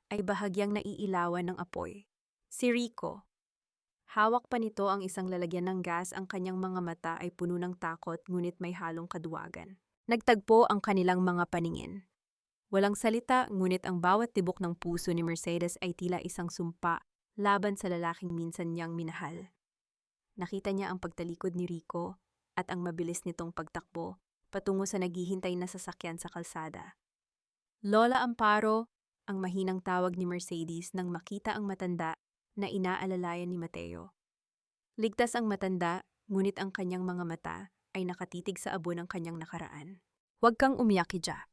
ay bahagyang naiilawan ng apoy. Si Rico. Hawak pa nito ang isang lalagyan ng gas, ang kanyang mga mata ay puno ng takot ngunit may halong kaduwagan. Nagtagpo ang kanilang mga paningin. Walang salita ngunit ang bawat tibok ng puso ni Mercedes ay tila isang sumpa laban sa lalaking minsan niyang minahal. Nakita niya ang pagtalikod ni Rico at ang mabilis nitong pagtakbo patungo sa naghihintay na sasakyan sa kalsada. Lola Amparo, ang mahinang tawag ni Mercedes nang makita ang matanda na inaalalayan ni Mateo. Ligtas ang matanda, ngunit ang kanyang mga mata ay nakatitig sa abo ng kanyang nakaraan. Huwag kang umiyak, Jack.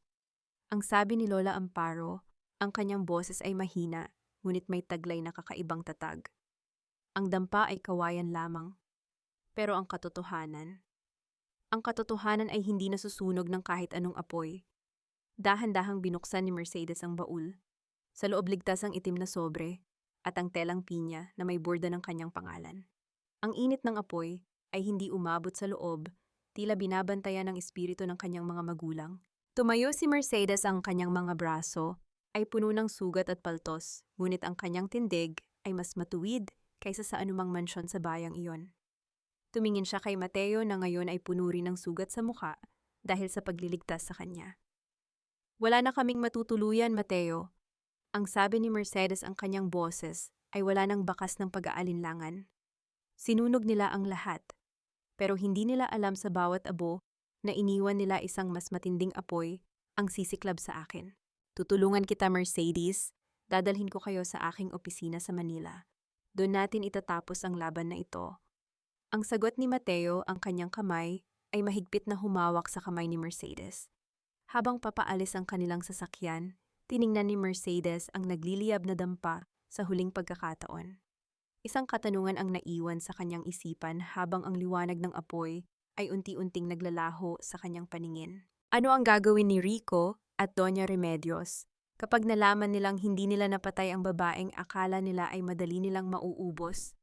Ang sabi ni Lola Amparo, ang kanyang boses ay mahina, ngunit may taglay na kakaibang tatag. Ang dampa ay kawayan lamang. Pero ang katotohanan ay hindi nasusunog ng kahit anong apoy. Dahan-dahang binuksan ni Mercedes ang baul. Sa loob ligtas ang itim na sobre at ang telang pinya na may borda ng kanyang pangalan. Ang init ng apoy ay hindi umabot sa loob, tila binabantayan ng espiritu ng kanyang mga magulang. Tumayo si Mercedes, ang kanyang mga braso ay puno ng sugat at paltos, ngunit ang kanyang tindig ay mas matuwid kaysa sa anumang mansyon sa bayang iyon. Tumingin siya kay Mateo na ngayon ay puno rin ng sugat sa mukha dahil sa pagliligtas sa kanya. Wala na kaming matutuluyan, Mateo. Ang sabi ni Mercedes, ang kanyang boses ay wala ng bakas ng pag-aalinlangan. Sinunog nila ang lahat, pero hindi nila alam sa bawat abo na iniwan nila isang mas matinding apoy ang sisiklab sa akin. Tutulungan kita, Mercedes. Dadalhin ko kayo sa aking opisina sa Manila. Doon natin itatapos ang laban na ito. Ang sagot ni Mateo, ang kanyang kamay ay mahigpit na humawak sa kamay ni Mercedes. Habang papaalis ang kanilang sasakyan, tiningnan ni Mercedes ang nagliliyab na dampa sa huling pagkakataon. Isang katanungan ang naiwan sa kanyang isipan habang ang liwanag ng apoy ay unti-unting naglalaho sa kanyang paningin. Ano ang gagawin ni Rico at Doña Remedios kapag nalaman nilang hindi nila napatay ang babaeng akala nila ay madali nilang mauubos?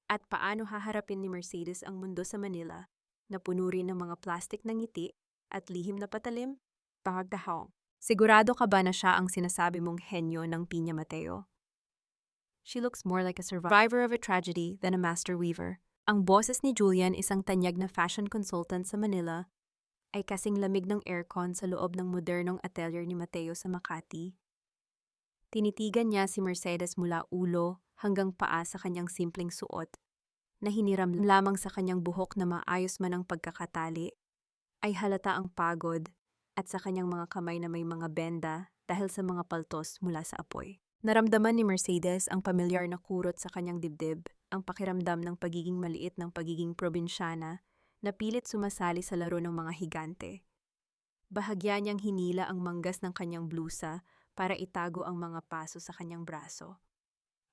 At paano haharapin ni Mercedes ang mundo sa Manila na puno rin ng mga plastik na ngiti at lihim na patalim? Pagdahong. Sigurado ka ba na siya ang sinasabi mong henyo ng Pinya, Mateo? She looks more like a survivor of a tragedy than a master weaver. Ang boses ni Julian, isang tanyag na fashion consultant sa Manila, ay kasing lamig ng aircon sa loob ng modernong atelier ni Mateo sa Makati. Tinitigan niya si Mercedes mula ulo hanggang paa sa kanyang simpleng suot, na hiniram lamang sa kanyang buhok na maayos man ang pagkakatali, ay halata ang pagod at sa kanyang mga kamay na may mga benda dahil sa mga paltos mula sa apoy. Naramdaman ni Mercedes ang pamilyar na kurot sa kanyang dibdib, ang pakiramdam ng pagiging maliit ng pagiging probinsyana na pilit sumasali sa laro ng mga higante. Bahagya niyang hinila ang manggas ng kanyang blusa para itago ang mga paso sa kanyang braso.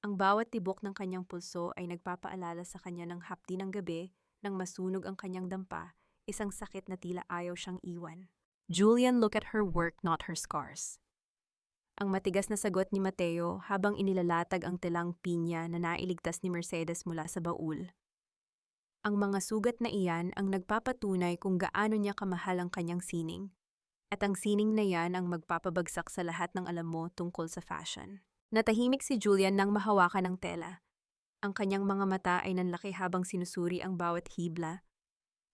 Ang bawat tibok ng kanyang pulso ay nagpapaalala sa kanya ng hapdi ng gabi nang masunog ang kanyang dampa, isang sakit na tila ayaw siyang iwan. Julian looked at her work, not her scars. Ang matigas na sagot ni Mateo habang inilalatag ang telang pinya na nailigtas ni Mercedes mula sa baul. Ang mga sugat na iyan ang nagpapatunay kung gaano niya kamahal ang kanyang sining. At ang sining na yan ang magpapabagsak sa lahat ng alam mo tungkol sa fashion. Natahimik si Julian nang mahawakan ng tela. Ang kanyang mga mata ay nanlaki habang sinusuri ang bawat hibla.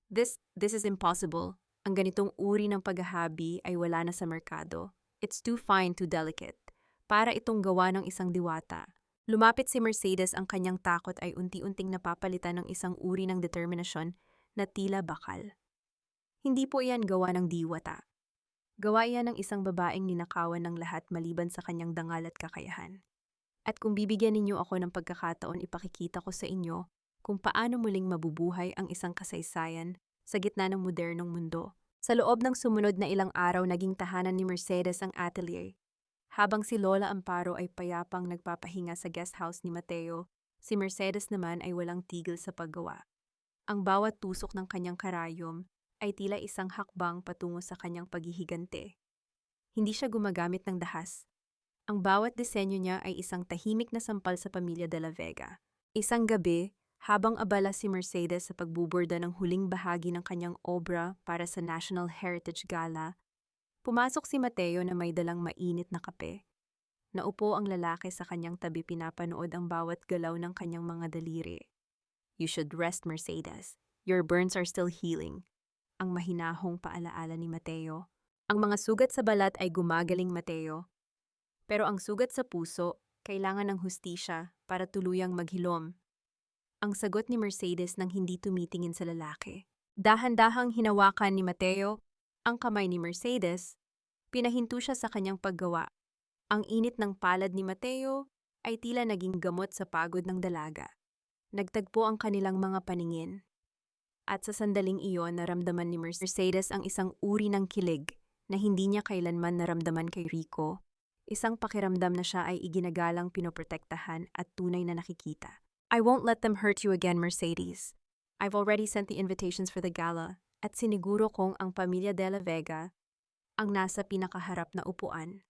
This is impossible. Ang ganitong uri ng paghahabi ay wala na sa merkado. It's too fine, too delicate. Para itong gawa ng isang diwata. Lumapit si Mercedes, ang kanyang takot ay unti-unting napapalitan ng isang uri ng determinasyon na tila bakal. Hindi po iyan gawa ng diwata. Gawa iyan ng isang babaeng ninakawan ng lahat maliban sa kanyang dangal at kakayahan. At kung bibigyan ninyo ako ng pagkakataon, ipakikita ko sa inyo kung paano muling mabubuhay ang isang kasaysayan sa gitna ng modernong mundo. Sa loob ng sumunod na ilang araw, naging tahanan ni Mercedes ang atelier. Habang si Lola Amparo ay payapang nagpapahinga sa guest house ni Mateo, si Mercedes naman ay walang tigil sa paggawa. Ang bawat tusok ng kanyang karayom ay tila isang hakbang patungo sa kanyang paghihigante. Hindi siya gumagamit ng dahas. Ang bawat disenyo niya ay isang tahimik na sampal sa pamilya de la Vega. Isang gabi, habang abala si Mercedes sa pagbuborda ng huling bahagi ng kanyang obra para sa National Heritage Gala, pumasok si Mateo na may dalang mainit na kape. Naupo ang lalaki sa kanyang tabi, pinapanood ang bawat galaw ng kanyang mga daliri. You should rest, Mercedes. Your burns are still healing. Ang mahinahong paalaala ni Mateo. Ang mga sugat sa balat ay gumagaling, Mateo. Pero ang sugat sa puso, kailangan ng hustisya para tuluyang maghilom. Ang sagot ni Mercedes nang hindi tumitingin sa lalaki. Dahan-dahang hinawakan ni Mateo ang kamay ni Mercedes. Pinahinto siya sa kanyang paggawa. Ang init ng palad ni Mateo ay tila naging gamot sa pagod ng dalaga. Nagtagpo ang kanilang mga paningin. At sa sandaling iyon, naramdaman ni Mercedes ang isang uri ng kilig na hindi niya kailanman naramdaman kay Rico. Isang pakiramdam na siya ay iginagalang, pinoprotektahan at tunay na nakikita. I won't let them hurt you again, Mercedes. I've already sent the invitations for the gala at siniguro kong ang pamilya de la Vega ang nasa pinakaharap na upuan.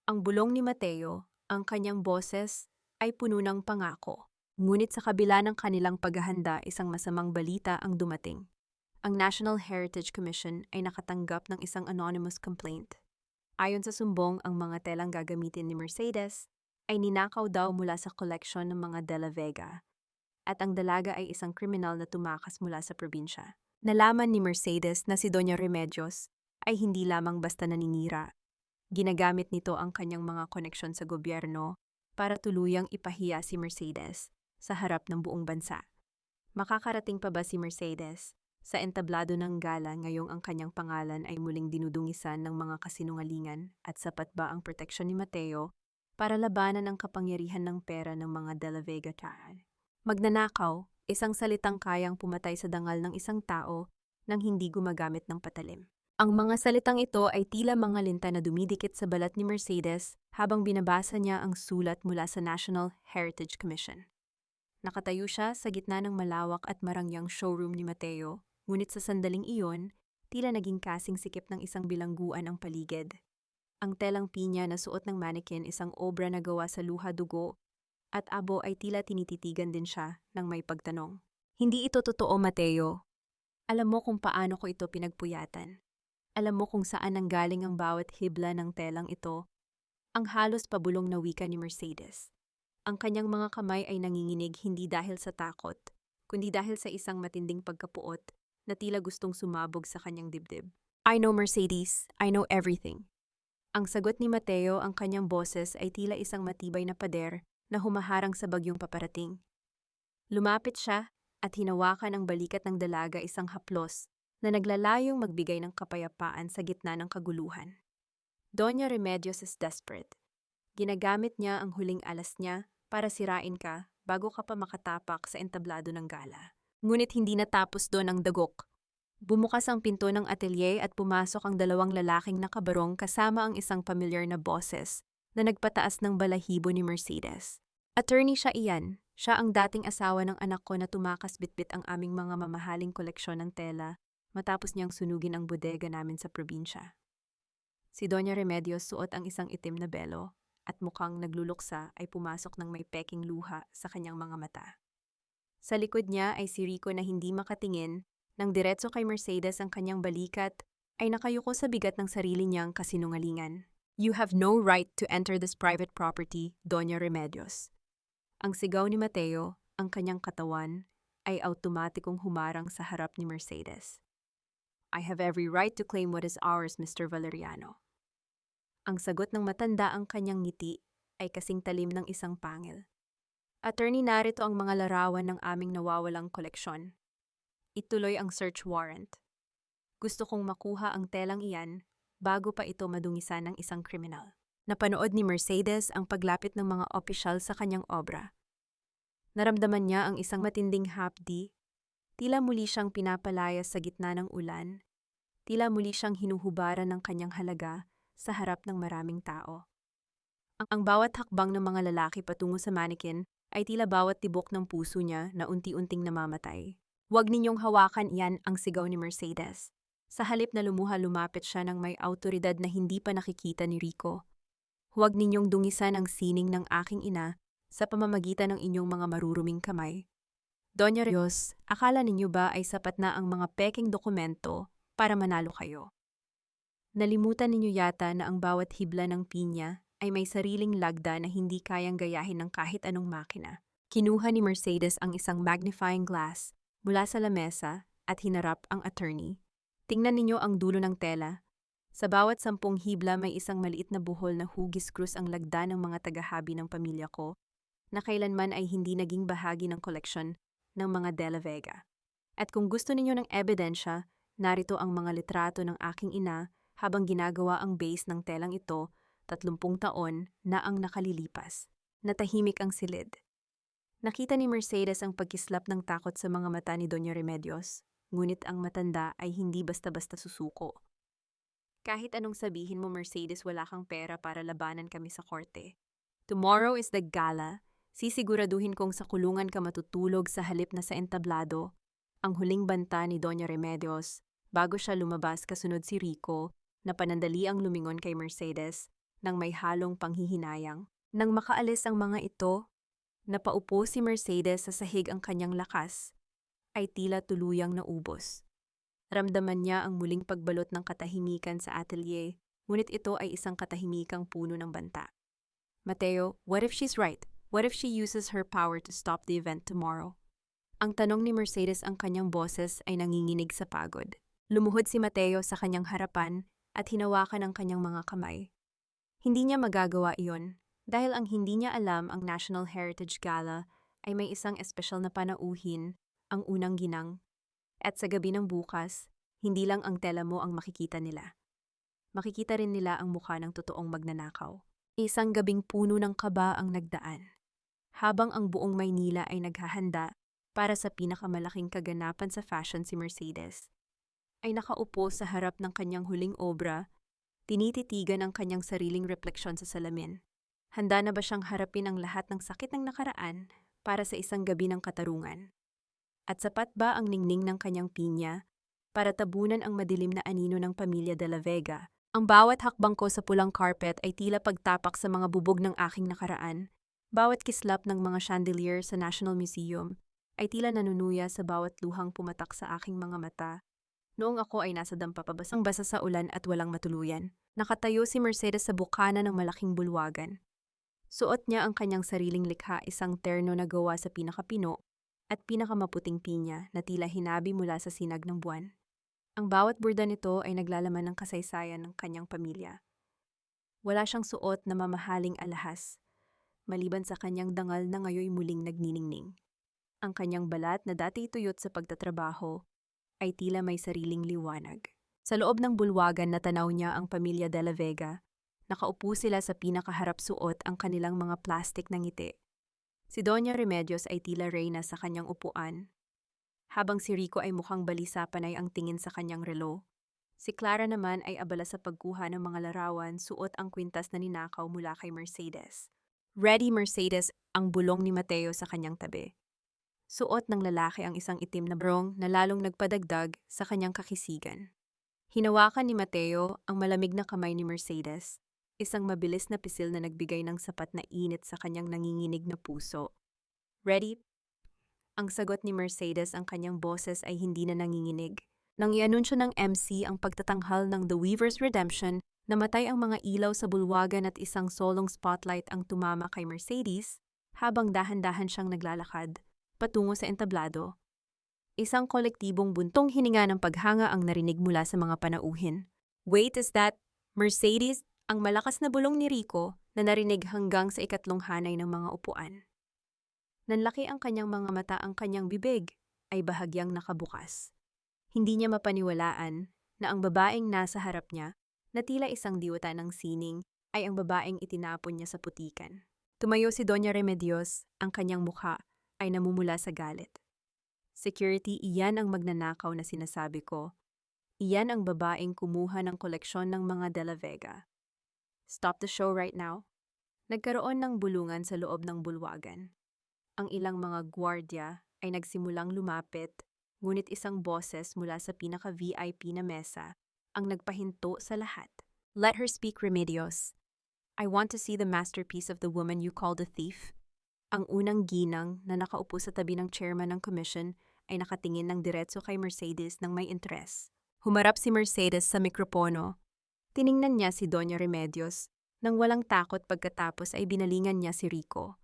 Ang bulong ni Mateo, ang kanyang boses, ay puno ng pangako. Ngunit sa kabila ng kanilang paghahanda, isang masamang balita ang dumating. Ang National Heritage Commission ay nakatanggap ng isang anonymous complaint. Ayon sa sumbong, ang mga telang gagamitin ni Mercedes ay ninakaw daw mula sa koleksyon ng mga de la Vega. At ang dalaga ay isang kriminal na tumakas mula sa probinsya. Nalaman ni Mercedes na si Doña Remedios ay hindi lamang basta naninira. Ginagamit nito ang kanyang mga koneksyon sa gobyerno para tuluyang ipahiya si Mercedes sa harap ng buong bansa. Makakarating pa ba si Mercedes sa entablado ng gala ngayong ang kanyang pangalan ay muling dinudungisan ng mga kasinungalingan, at sapat ba ang proteksyon ni Mateo para labanan ang kapangyarihan ng pera ng mga de la Vega? Magnanakaw, isang salitang kayang pumatay sa dangal ng isang tao nang hindi gumagamit ng patalim. Ang mga salitang ito ay tila mga linta na dumidikit sa balat ni Mercedes habang binabasa niya ang sulat mula sa National Heritage Commission. Nakatayo siya sa gitna ng malawak at marangyang showroom ni Mateo, ngunit sa sandaling iyon, tila naging kasing sikip ng isang bilangguan ang paligid. Ang telang pinya na suot ng mannequin, isang obra na gawa sa luha, dugo, at abo ay tila tinititigan din siya ng may pagtanong. Hindi ito totoo, Mateo. Alam mo kung paano ko ito pinagpuyatan. Alam mo kung saan nanggaling ang bawat hibla ng telang ito. Ang halos pabulong na wika ni Mercedes. Ang kanyang mga kamay ay nanginginig hindi dahil sa takot, kundi dahil sa isang matinding pagkapuot na tila gustong sumabog sa kanyang dibdib. I know Mercedes, I know everything. Ang sagot ni Mateo, ang kanyang boses ay tila isang matibay na pader na humaharang sa bagyong paparating. Lumapit siya at hinawakan ang balikat ng dalaga, isang haplos na naglalayong magbigay ng kapayapaan sa gitna ng kaguluhan. Doña Remedios is desperate. Ginagamit niya ang huling alas niya para sirain ka bago ka pa makatapak sa entablado ng gala. Ngunit hindi natapos doon ang dagok. Bumukas ang pinto ng atelier at pumasok ang dalawang lalaking nakabarong kasama ang isang pamilyar na boses na nagpataas ng balahibo ni Mercedes. Attorney siya iyan. Siya ang dating asawa ng anak ko na tumakas bitbit ang aming mga mamahaling koleksyon ng tela matapos niyang sunugin ang bodega namin sa probinsya. Si Doña Remedios, suot ang isang itim na belo at mukhang nagluluksa, ay pumasok ng may peking luha sa kanyang mga mata. Sa likod niya ay si Rico na hindi makatingin. Nang diretso kay Mercedes ang kanyang balikat, ay nakayuko sa bigat ng sarili niyang kasinungalingan. You have no right to enter this private property, Doña Remedios. Ang sigaw ni Mateo, ang kanyang katawan, ay automatikong humarang sa harap ni Mercedes. I have every right to claim what is ours, Mr. Valeriano. Ang sagot ng matanda, ang kanyang ngiti, ay kasing talim ng isang pangil. Attorney, narito ang mga larawan ng aming nawawalang koleksyon. Ituloy ang search warrant. Gusto kong makuha ang telang iyan bago pa ito madungisan ng isang kriminal. Napanood ni Mercedes ang paglapit ng mga opisyal sa kanyang obra. Naramdaman niya ang isang matinding hapdi. Tila muli siyang pinapalayas sa gitna ng ulan. Tila muli siyang hinuhubaran ng kanyang halaga sa harap ng maraming tao. Ang bawat hakbang ng mga lalaki patungo sa mannequin ay tila bawat tibok ng puso niya na unti-unting namamatay. Huwag ninyong hawakan iyan, ang sigaw ni Mercedes. Sa halip na lumuha, lumapit siya ng may autoridad na hindi pa nakikita ni Rico. Huwag ninyong dungisan ang sining ng aking ina sa pamamagitan ng inyong mga maruruming kamay. Doña Rios, akala ninyo ba ay sapat na ang mga peking dokumento para manalo kayo? Nalimutan ninyo yata na ang bawat hibla ng pinya ay may sariling lagda na hindi kayang gayahin ng kahit anong makina. Kinuha ni Mercedes ang isang magnifying glass mula sa lamesa at hinarap ang attorney. Tingnan ninyo ang dulo ng tela. Sa bawat 10 hibla may isang maliit na buhol na hugis krus, ang lagda ng mga tagahabi ng pamilya ko na kailanman ay hindi naging bahagi ng koleksyon ng mga De La Vega. At kung gusto ninyo ng ebidensya, narito ang mga litrato ng aking ina habang ginagawa ang base ng telang ito 30 taon na ang nakalilipas. Natahimik ang silid. Nakita ni Mercedes ang pagkislap ng takot sa mga mata ni Doña Remedios, ngunit ang matanda ay hindi basta-basta susuko. Kahit anong sabihin mo, Mercedes, wala kang pera para labanan kami sa korte. Tomorrow is the gala. Sisiguraduhin kong sa kulungan ka matutulog sa halip na sa entablado. Ang huling banta ni Doña Remedios bago siya lumabas, kasunod si Rico na panandali ang lumingon kay Mercedes nang may halong panghihinayang. Nang makaalis ang mga ito, napaupo si Mercedes sa sahig, ang kanyang lakas ay tila tuluyang naubos. Ramdaman niya ang muling pagbalot ng katahimikan sa atelier, ngunit ito ay isang katahimikang puno ng banta. Mateo, what if she's right? What if she uses her power to stop the event tomorrow? Ang tanong ni Mercedes, ang kanyang boses ay nanginginig sa pagod. Lumuhod si Mateo sa kanyang harapan at hinawakan ang kanyang mga kamay. Hindi niya magagawa iyon dahil ang hindi niya alam, ang National Heritage Gala ay may isang espesyal na panauhin, ang unang ginang. At sa gabi ng bukas, hindi lang ang tela mo ang makikita nila. Makikita rin nila ang mukha ng totoong magnanakaw. Isang gabing puno ng kaba ang nagdaan. Habang ang buong Maynila ay naghahanda para sa pinakamalaking kaganapan sa fashion, si Mercedes ay nakaupo sa harap ng kanyang huling obra, tinititigan ang kanyang sariling refleksyon sa salamin. Handa na ba siyang harapin ang lahat ng sakit ng nakaraan para sa isang gabi ng katarungan? At sapat ba ang ningning ng kanyang pinya para tabunan ang madilim na anino ng pamilya De La Vega? Ang bawat hakbang ko sa pulang carpet ay tila pagtapak sa mga bubog ng aking nakaraan. Bawat kislap ng mga chandelier sa National Museum ay tila nanunuya sa bawat luhang pumatak sa aking mga mata. Noong ako ay nasa dampa, pabasang-basa sa ulan at walang matuluyan, nakatayo si Mercedes sa bukana ng malaking bulwagan. Suot niya ang kanyang sariling likha, isang terno na gawa sa pinakapino at pinakamaputing pinya na tila hinabi mula sa sinag ng buwan. Ang bawat burda nito ay naglalaman ng kasaysayan ng kanyang pamilya. Wala siyang suot na mamahaling alahas, maliban sa kanyang dangal na ngayoy muling nagniningning. Ang kanyang balat na dati tuyot sa pagtatrabaho ay tila may sariling liwanag. Sa loob ng bulwagan na tanaw niya ang pamilya de la Vega, nakaupo sila sa pinakaharap suot ang kanilang mga plastik na ngiti. Si Doña Remedios ay tila reyna sa kanyang upuan, habang si Rico ay mukhang balisa panay ang tingin sa kanyang relo. Si Clara naman ay abala sa pagkuha ng mga larawan, suot ang kwintas na ninakaw mula kay Mercedes. Ready Mercedes ang bulong ni Mateo sa kanyang tabi. Suot ng lalaki ang isang itim na brong na lalong nagpadagdag sa kanyang kakisigan. Hinawakan ni Mateo ang malamig na kamay ni Mercedes, isang mabilis na pisil na nagbigay ng sapat na init sa kanyang nanginginig na puso. Ready? Ang sagot ni Mercedes, ang kanyang boses ay hindi na nanginginig. Nang ianunsyo ng MC ang pagtatanghal ng The Weaver's Redemption, namatay ang mga ilaw sa bulwagan at isang solong spotlight ang tumama kay Mercedes habang dahan-dahan siyang naglalakad patungo sa entablado. Isang kolektibong buntong hininga ng paghanga ang narinig mula sa mga panauhin. Wait, is that Mercedes? Ang malakas na bulong ni Rico na narinig hanggang sa ikatlong hanay ng mga upuan. Nanlaki ang kanyang mga mata, ang kanyang bibig ay bahagyang nakabukas. Hindi niya mapaniwalaan na ang babaeng nasa harap niya, na tila isang diwata ng sining, ay ang babaeng itinapon niya sa putikan. Tumayo si Doña Remedios, ang kanyang mukha ay namumula sa galit. Security, iyan ang magnanakaw na sinasabi ko. Iyan ang babaeng kumuha ng koleksyon ng mga de la Vega. Stop the show right now. Nagkaroon ng bulungan sa loob ng bulwagan. Ang ilang mga gwardya ay nagsimulang lumapit, ngunit isang boses mula sa pinaka-VIP na mesa ang nagpahinto sa lahat. Let her speak, Remedios. I want to see the masterpiece of the woman you called a thief. Ang unang ginang na nakaupo sa tabi ng chairman ng commission ay nakatingin ng diretso kay Mercedes ng may interes. Humarap si Mercedes sa mikropono. Tiningnan niya si Doña Remedios nang walang takot, pagkatapos ay binalingan niya si Rico.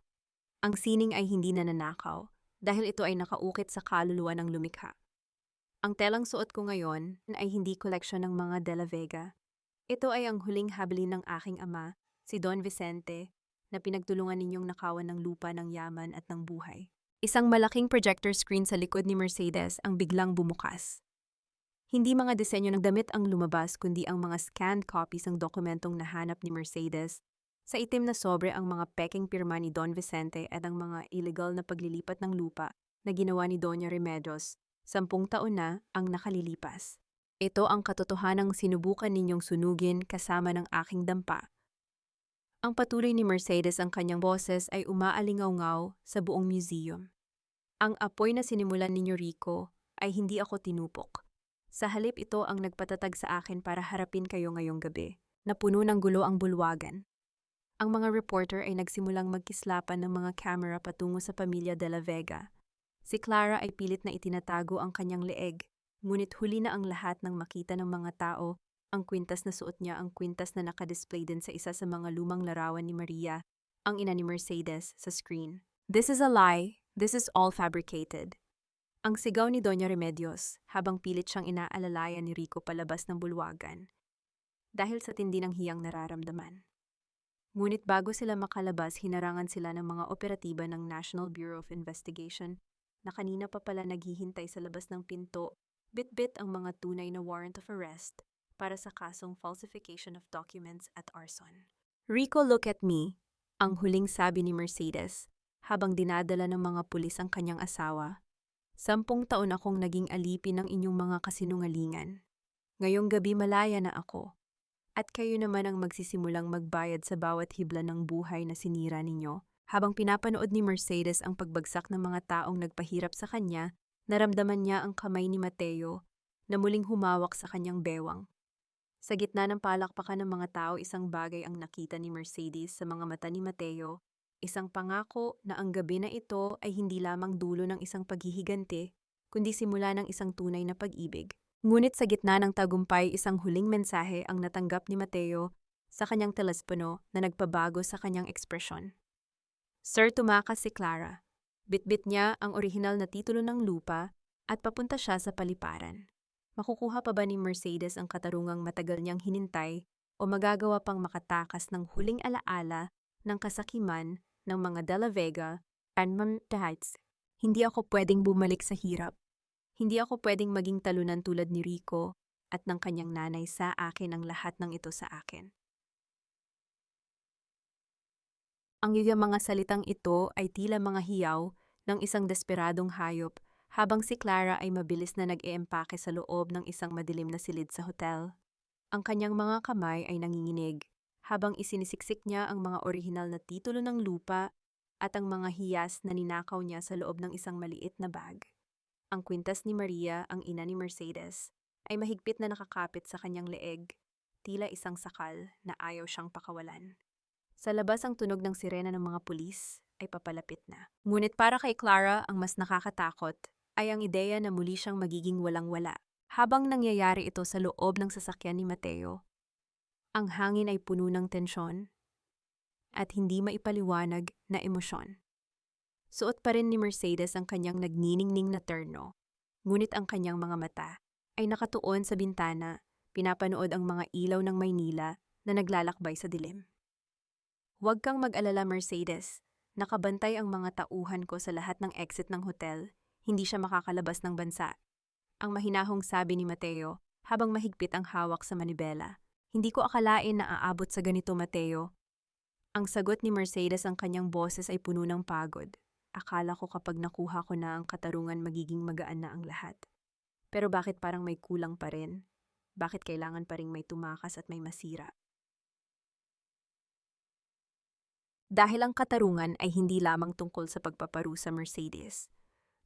Ang sining ay hindi nananakaw dahil ito ay nakaukit sa kaluluwa ng lumikha. Ang telang suot ko ngayon ay hindi koleksyon ng mga de la Vega. Ito ay ang huling habilin ng aking ama, si Don Vicente, na pinagtulungan ninyong nakawan ng lupa, ng yaman at ng buhay. Isang malaking projector screen sa likod ni Mercedes ang biglang bumukas. Hindi mga disenyo ng damit ang lumabas, kundi ang mga scanned copies ng dokumentong nahanap ni Mercedes. Sa itim na sobre ang mga peking pirma ni Don Vicente at ang mga illegal na paglilipat ng lupa na ginawa ni Doña Remedios. 10 taon na ang nakalilipas. Ito ang katotohanang sinubukan ninyong sunugin kasama ng aking dampa. Ang patuloy ni Mercedes, ang kanyang boses ay umaalingaw-ngaw sa buong museum. Ang apoy na sinimulan ninyo, Rico, ay hindi ako tinupok. Sa halip, ito ang nagpatatag sa akin para harapin kayo ngayong gabi, na puno ng gulo ang bulwagan. Ang mga reporter ay nagsimulang magkislapan ng mga camera patungo sa pamilya de la Vega. Si Clara ay pilit na itinatago ang kanyang leeg, ngunit huli na ang lahat nang makita ng mga tao ang kwintas na suot niya, ang kwintas na nakadisplay din sa isa sa mga lumang larawan ni Maria, ang ina ni Mercedes, sa screen. This is a lie. This is all fabricated. Ang sigaw ni Doña Remedios habang pilit siyang inaalalayan ni Rico palabas ng bulwagan dahil sa tindi ng hiyang nararamdaman. Ngunit bago sila makalabas, hinarangan sila ng mga operatiba ng National Bureau of Investigation na kanina pa pala naghihintay sa labas ng pinto, bit-bit ang mga tunay na warrant of arrest para sa kasong falsification of documents at arson. Rico, look at me, ang huling sabi ni Mercedes habang dinadala ng mga pulis ang kanyang asawa. 10 taon akong naging alipin ng inyong mga kasinungalingan. Ngayong gabi malaya na ako. At kayo naman ang magsisimulang magbayad sa bawat hibla ng buhay na sinira ninyo. Habang pinapanood ni Mercedes ang pagbagsak ng mga taong nagpahirap sa kanya, naramdaman niya ang kamay ni Mateo na muling humawak sa kanyang bewang. Sa gitna ng palakpakan ng mga tao, isang bagay ang nakita ni Mercedes sa mga mata ni Mateo, isang pangako na ang gabi na ito ay hindi lamang dulo ng isang paghihiganti, kundi simula ng isang tunay na pag-ibig. Ngunit sa gitna ng tagumpay, isang huling mensahe ang natanggap ni Mateo sa kanyang telepono na nagpabago sa kanyang ekspresyon. Sir, tumakas si Clara. Bitbit niya ang orihinal na titulo ng lupa at papunta siya sa paliparan. Makukuha pa ba ni Mercedes ang katarungang matagal niyang hinintay o magagawa pang makatakas ng huling alaala ng kasakiman ng mga De La Vega and Heights? Hindi ako pwedeng bumalik sa hirap. Hindi ako pwedeng maging talunan tulad ni Rico at ng kanyang nanay sa akin ang lahat ng ito sa akin. Ang iyong mga salitang ito ay tila mga hiyaw ng isang desperadong hayop habang si Clara ay mabilis na nag-eempake sa loob ng isang madilim na silid sa hotel. Ang kanyang mga kamay ay nanginginig habang isinisiksik niya ang mga orihinal na titulo ng lupa at ang mga hiyas na ninakaw niya sa loob ng isang maliit na bag. Ang kwintas ni Maria, ang ina ni Mercedes, ay mahigpit na nakakapit sa kanyang leeg, tila isang sakal na ayaw siyang pakawalan. Sa labas ang tunog ng sirena ng mga pulis ay papalapit na. Ngunit para kay Clara, ang mas nakakatakot ay ang ideya na muli siyang magiging walang-wala. Habang nangyayari ito sa loob ng sasakyan ni Mateo, ang hangin ay puno ng tensyon at hindi maipaliwanag na emosyon. Suot pa rin ni Mercedes ang kanyang nagniningning na terno, ngunit ang kanyang mga mata ay nakatuon sa bintana, pinapanood ang mga ilaw ng Maynila na naglalakbay sa dilim. Huwag kang mag-alala, Mercedes. Nakabantay ang mga tauhan ko sa lahat ng exit ng hotel. Hindi siya makakalabas ng bansa. Ang mahinahong sabi ni Mateo habang mahigpit ang hawak sa manibela. Hindi ko akalain na aabot sa ganito, Mateo. Ang sagot ni Mercedes, ang kanyang boses ay puno ng pagod. Akala ko kapag nakuha ko na ang katarungan magiging magaan na ang lahat. Pero bakit parang may kulang pa rin? Bakit kailangan pa rin may tumakas at may masira? Dahil ang katarungan ay hindi lamang tungkol sa pagpaparusa, Mercedes.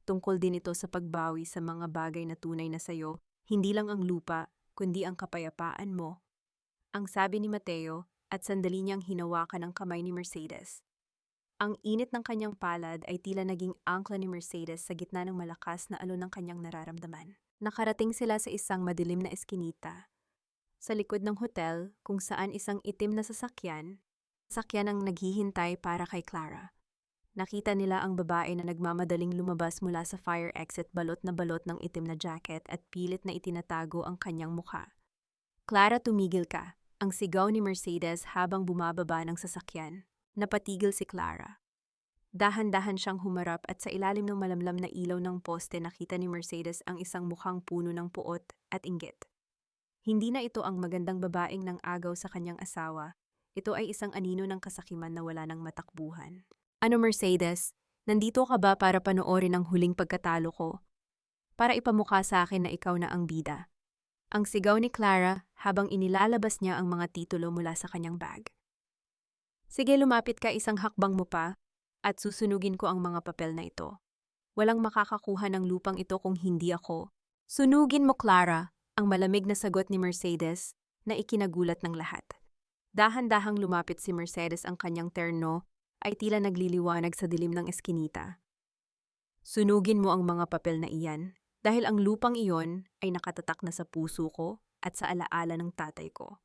Tungkol din ito sa pagbawi sa mga bagay na tunay na sayo, hindi lang ang lupa, kundi ang kapayapaan mo. Ang sabi ni Mateo at sandali niyang hinawakan ang kamay ni Mercedes. Ang init ng kanyang palad ay tila naging angkla ni Mercedes sa gitna ng malakas na alon ng kanyang nararamdaman. Nakarating sila sa isang madilim na eskinita. Sa likod ng hotel, kung saan isang itim na sasakyan ang naghihintay para kay Clara. Nakita nila ang babae na nagmamadaling lumabas mula sa fire exit, balot ng itim na jacket at pilit na itinatago ang kanyang mukha. Clara, tumigil ka! Ang sigaw ni Mercedes habang bumababa ng sasakyan. Napatigil si Clara. Dahan-dahan siyang humarap at sa ilalim ng malamlam na ilaw ng poste nakita ni Mercedes ang isang mukhang puno ng puot at inggit. Hindi na ito ang magandang babaeng nang agaw sa kanyang asawa. Ito ay isang anino ng kasakiman na wala ng matakbuhan. Ano, Mercedes? Nandito ka ba para panoorin ang huling pagkatalo ko? Para ipamukha sa akin na ikaw na ang bida. Ang sigaw ni Clara habang inilalabas niya ang mga titulo mula sa kanyang bag. Sige, lumapit ka, isang hakbang mo pa, at susunugin ko ang mga papel na ito. Walang makakakuha ng lupang ito kung hindi ako. Sunugin mo, Clara, ang malamig na sagot ni Mercedes na ikinagulat ng lahat. Dahan-dahang lumapit si Mercedes, ang kanyang terno ay tila nagliliwanag sa dilim ng eskinita. Sunugin mo ang mga papel na iyan dahil ang lupang iyon ay nakatatak na sa puso ko at sa alaala ng tatay ko.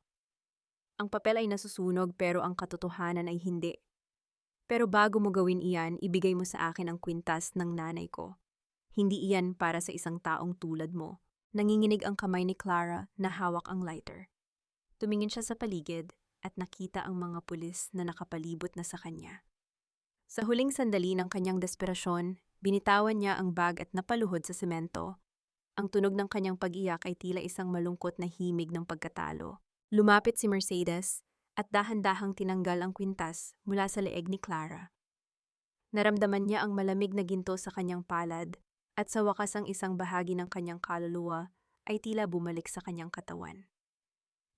Ang papel ay nasusunog pero ang katotohanan ay hindi. Pero bago mo gawin iyan, ibigay mo sa akin ang kwintas ng nanay ko. Hindi iyan para sa isang taong tulad mo. Nanginginig ang kamay ni Clara na hawak ang lighter. Tumingin siya sa paligid at nakita ang mga pulis na nakapalibot na sa kanya. Sa huling sandali ng kanyang desperasyon, binitawan niya ang bag at napaluhod sa semento. Ang tunog ng kanyang pag-iyak ay tila isang malungkot na himig ng pagkatalo. Lumapit si Mercedes at dahan-dahang tinanggal ang kwintas mula sa leeg ni Clara. Naramdaman niya ang malamig na ginto sa kanyang palad at sa wakas ang isang bahagi ng kanyang kaluluwa ay tila bumalik sa kanyang katawan.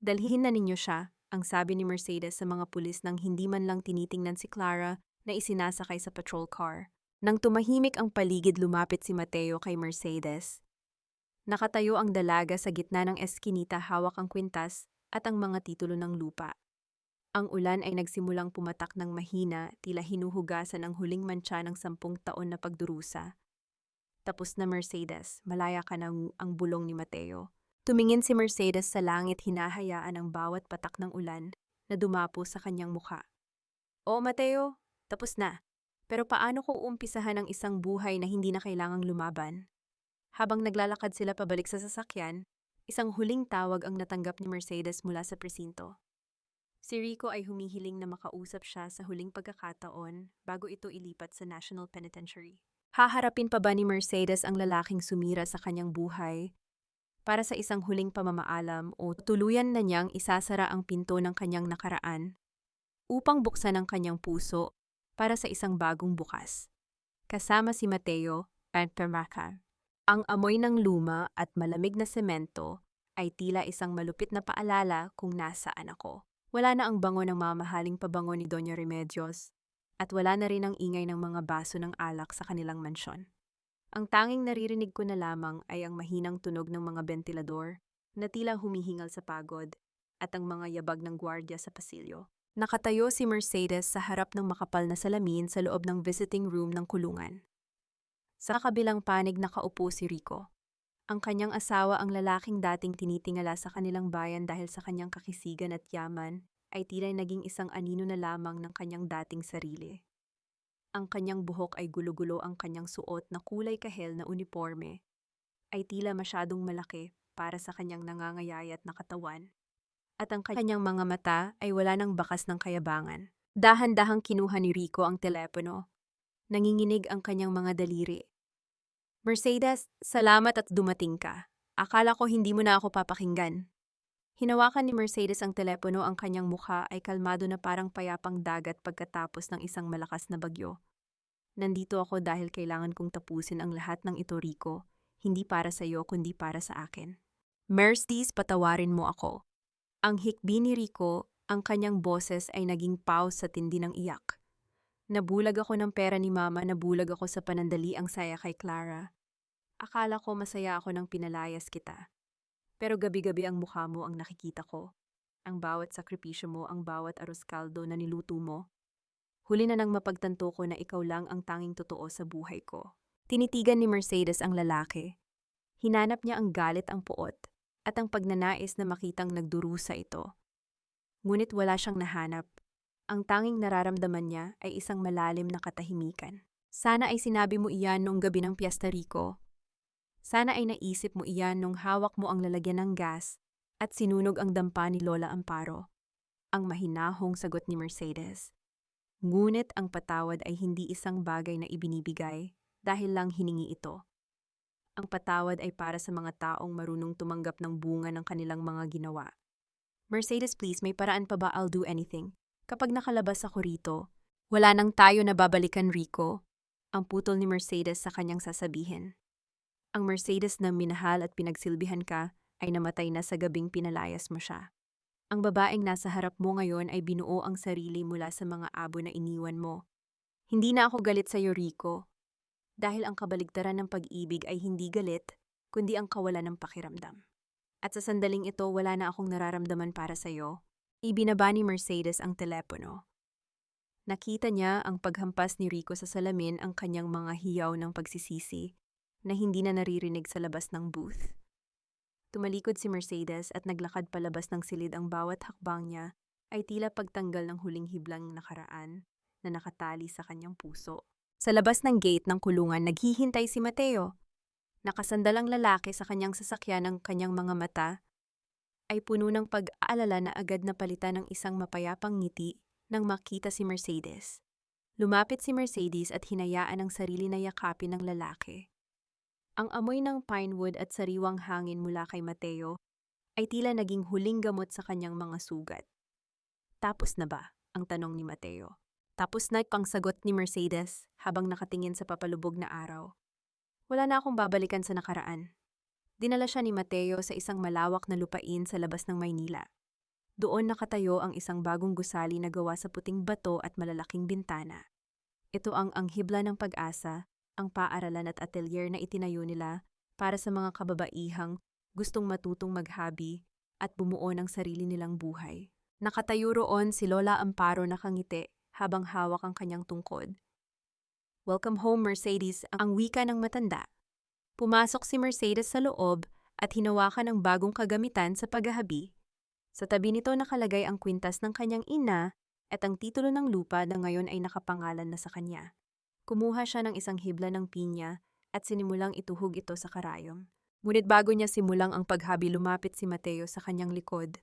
Dalhin na ninyo siya, ang sabi ni Mercedes sa mga pulis nang hindi man lang tinitingnan si Clara na isinasakay sa patrol car. Nang tumahimik ang paligid, lumapit si Mateo kay Mercedes. Nakatayo ang dalaga sa gitna ng eskinita, hawak ang kwintas at ang mga titulo ng lupa. Ang ulan ay nagsimulang pumatak ng mahina, tila hinuhugasan ang huling mantsa ng 10 taon na pagdurusa. Tapos na, Mercedes, malaya ka ng ang bulong ni Mateo. Tumingin si Mercedes sa langit, hinahayaan ang bawat patak ng ulan na dumapo sa kanyang mukha. Oo, Mateo, tapos na. Pero paano ko uumpisahan ang isang buhay na hindi na kailangang lumaban? Habang naglalakad sila pabalik sa sasakyan, isang huling tawag ang natanggap ni Mercedes mula sa presinto. Si Rico ay humihiling na makausap siya sa huling pagkakataon bago ito ilipat sa National Penitentiary. Haharapin pa ba ni Mercedes ang lalaking sumira sa kanyang buhay para sa isang huling pamamaalam o tuluyan na niyang isasara ang pinto ng kanyang nakaraan upang buksan ang kanyang puso para sa isang bagong bukas? Kasama si Mateo at Permaca. Ang amoy ng luma at malamig na semento ay tila isang malupit na paalala kung nasaan ako. Wala na ang bango ng mamahaling pabango ni Doña Remedios at wala na rin ang ingay ng mga baso ng alak sa kanilang mansyon. Ang tanging naririnig ko na lamang ay ang mahinang tunog ng mga bentilador na tila humihingal sa pagod at ang mga yabag ng gwardya sa pasilyo. Nakatayo si Mercedes sa harap ng makapal na salamin sa loob ng visiting room ng kulungan. Sa kabilang panig nakaupo si Rico. Ang kanyang asawa, ang lalaking dating tinitingala sa kanilang bayan dahil sa kanyang kakisigan at yaman, ay tila naging isang anino na lamang ng kanyang dating sarili. Ang kanyang buhok ay gulo-gulo, ang kanyang suot na kulay kahel na uniforme ay tila masyadong malaki para sa kanyang nangangayayat na katawan. At ang kanyang mga mata ay wala ng bakas ng kayabangan. Dahan-dahang kinuha ni Rico ang telepono. Nanginginig ang kanyang mga daliri. Mercedes, salamat at dumating ka. Akala ko hindi mo na ako papakinggan. Hinawakan ni Mercedes ang telepono, ang kanyang mukha ay kalmado na parang payapang dagat pagkatapos ng isang malakas na bagyo. Nandito ako dahil kailangan kong tapusin ang lahat ng ito, Rico. Hindi para sa iyo kundi para sa akin. Mercedes, patawarin mo ako. Ang hikbi ni Rico, ang kanyang boses ay naging pause sa tindi ng iyak. Nabulag ako ng pera ni Mama, nabulag ako sa panandali ang saya kay Clara. Akala ko masaya ako nang pinalayas kita. Pero gabi-gabi ang mukha mo ang nakikita ko. Ang bawat sakripisyo mo, ang bawat arroz caldo na niluto mo. Huli na nang mapagtanto ko na ikaw lang ang tanging totoo sa buhay ko. Tinitigan ni Mercedes ang lalaki. Hinanap niya ang galit, ang puot, at ang pagnanais na makitang nagdurusa ito. Ngunit wala siyang nahanap. Ang tanging nararamdaman niya ay isang malalim na katahimikan. Sana ay sinabi mo iyan nung gabi ng piyesta, Rico. Sana ay naisip mo iyan nung hawak mo ang lalagyan ng gas at sinunog ang dampa ni Lola Amparo. Ang mahinahong sagot ni Mercedes. Ngunit ang patawad ay hindi isang bagay na ibinibigay dahil lang hiningi ito. Ang patawad ay para sa mga taong marunong tumanggap ng bunga ng kanilang mga ginawa. Mercedes, please, may paraan pa ba? I'll do anything. Kapag nakalabas ako rito, wala nang tayo na babalikan, Rico. Ang putol ni Mercedes sa kanyang sasabihin. Ang Mercedes na minahal at pinagsilbihan ka ay namatay na sa gabing pinalayas mo siya. Ang babaeng nasa harap mo ngayon ay binuo ang sarili mula sa mga abo na iniwan mo. Hindi na ako galit sa iyo, Rico. Dahil ang kabaligtaran ng pag-ibig ay hindi galit, kundi ang kawalan ng pakiramdam. At sa sandaling ito, wala na akong nararamdaman para sa iyo. Ibinaba ni Mercedes ang telepono. Nakita niya ang paghampas ni Rico sa salamin, ang kanyang mga hiyaw ng pagsisisi na hindi na naririnig sa labas ng booth. Tumalikod si Mercedes at naglakad palabas ng silid. Ang bawat hakbang niya ay tila pagtanggal ng huling hiblang nakaraan na nakatali sa kanyang puso. Sa labas ng gate ng kulungan, naghihintay si Mateo. Nakasandalang lalaki sa kanyang sasakyan, ang kanyang mga mata ay puno ng pag-aalala na agad na palitan ng isang mapayapang ngiti nang makita si Mercedes. Lumapit si Mercedes at hinayaan ang sarili na yakapin ng lalaki. Ang amoy ng pinewood at sariwang hangin mula kay Mateo ay tila naging huling gamot sa kanyang mga sugat. Tapos na ba? Ang tanong ni Mateo. Tapos na, pang sagot ni Mercedes habang nakatingin sa papalubog na araw. Wala na akong babalikan sa nakaraan. Dinala siya ni Mateo sa isang malawak na lupain sa labas ng Maynila. Doon nakatayo ang isang bagong gusali na gawa sa puting bato at malalaking bintana. Ito ang hibla ng pag-asa, ang paaralan at atelier na itinayo nila para sa mga kababaihang gustong matutong maghabi at bumuo ng sarili nilang buhay. Nakatayo roon si Lola Amparo, nakangiti habang hawak ang kanyang tungkod. Welcome home, Mercedes, ang wika ng matanda. Pumasok si Mercedes sa loob at hinawakan ang bagong kagamitan sa paghahabi. Sa tabi nito nakalagay ang kwintas ng kanyang ina at ang titulo ng lupa na ngayon ay nakapangalan na sa kanya. Kumuha siya ng isang hibla ng pinya at sinimulang ituhog ito sa karayom. Ngunit bago niya simulang ang paghabi, lumapit si Mateo sa kanyang likod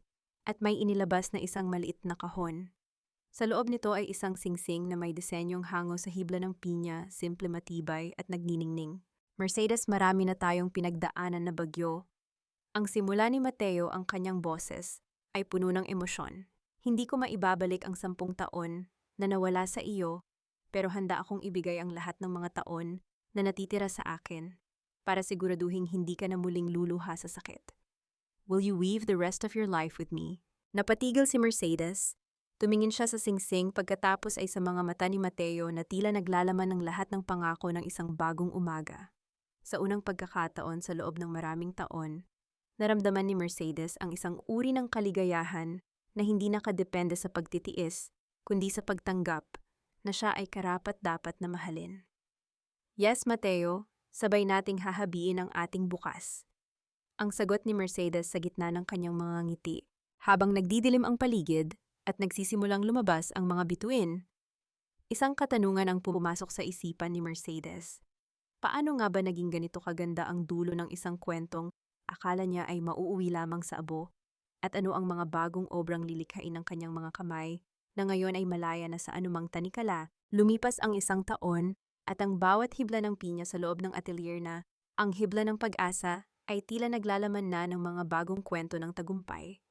at may inilabas na isang maliit na kahon. Sa loob nito ay isang singsing na may disenyong hango sa hibla ng pinya, simple, matibay at nagniningning. Mercedes, marami na tayong pinagdaanan na bagyo. Ang simula ni Mateo, ang kanyang boses, ay puno ng emosyon. Hindi ko maibabalik ang 10 taon na nawala sa iyo, pero handa akong ibigay ang lahat ng mga taon na natitira sa akin para siguraduhin hindi ka na muling luluha sa sakit. Will you weave the rest of your life with me? Napatigil si Mercedes. Tumingin siya sa singsing, pagkatapos ay sa mga mata ni Mateo na tila naglalaman ng lahat ng pangako ng isang bagong umaga. Sa unang pagkakataon sa loob ng maraming taon, naramdaman ni Mercedes ang isang uri ng kaligayahan na hindi nakadepende sa pagtitiis, kundi sa pagtanggap na siya ay karapat-dapat na mahalin. Yes, Mateo, sabay nating hahabiin ang ating bukas. Ang sagot ni Mercedes sa gitna ng kanyang mga ngiti, habang nagdidilim ang paligid at nagsisimulang lumabas ang mga bituin. Isang katanungan ang pumasok sa isipan ni Mercedes. Paano nga ba naging ganito kaganda ang dulo ng isang kwentong akala niya ay mauuwi lamang sa abo? At ano ang mga bagong obrang lilikhain ng kanyang mga kamay na ngayon ay malaya na sa anumang tanikala? Lumipas ang 1 taon at ang bawat hibla ng pinya sa loob ng atelier na ang hibla ng pag-asa ay tila naglalaman na ng mga bagong kwento ng tagumpay.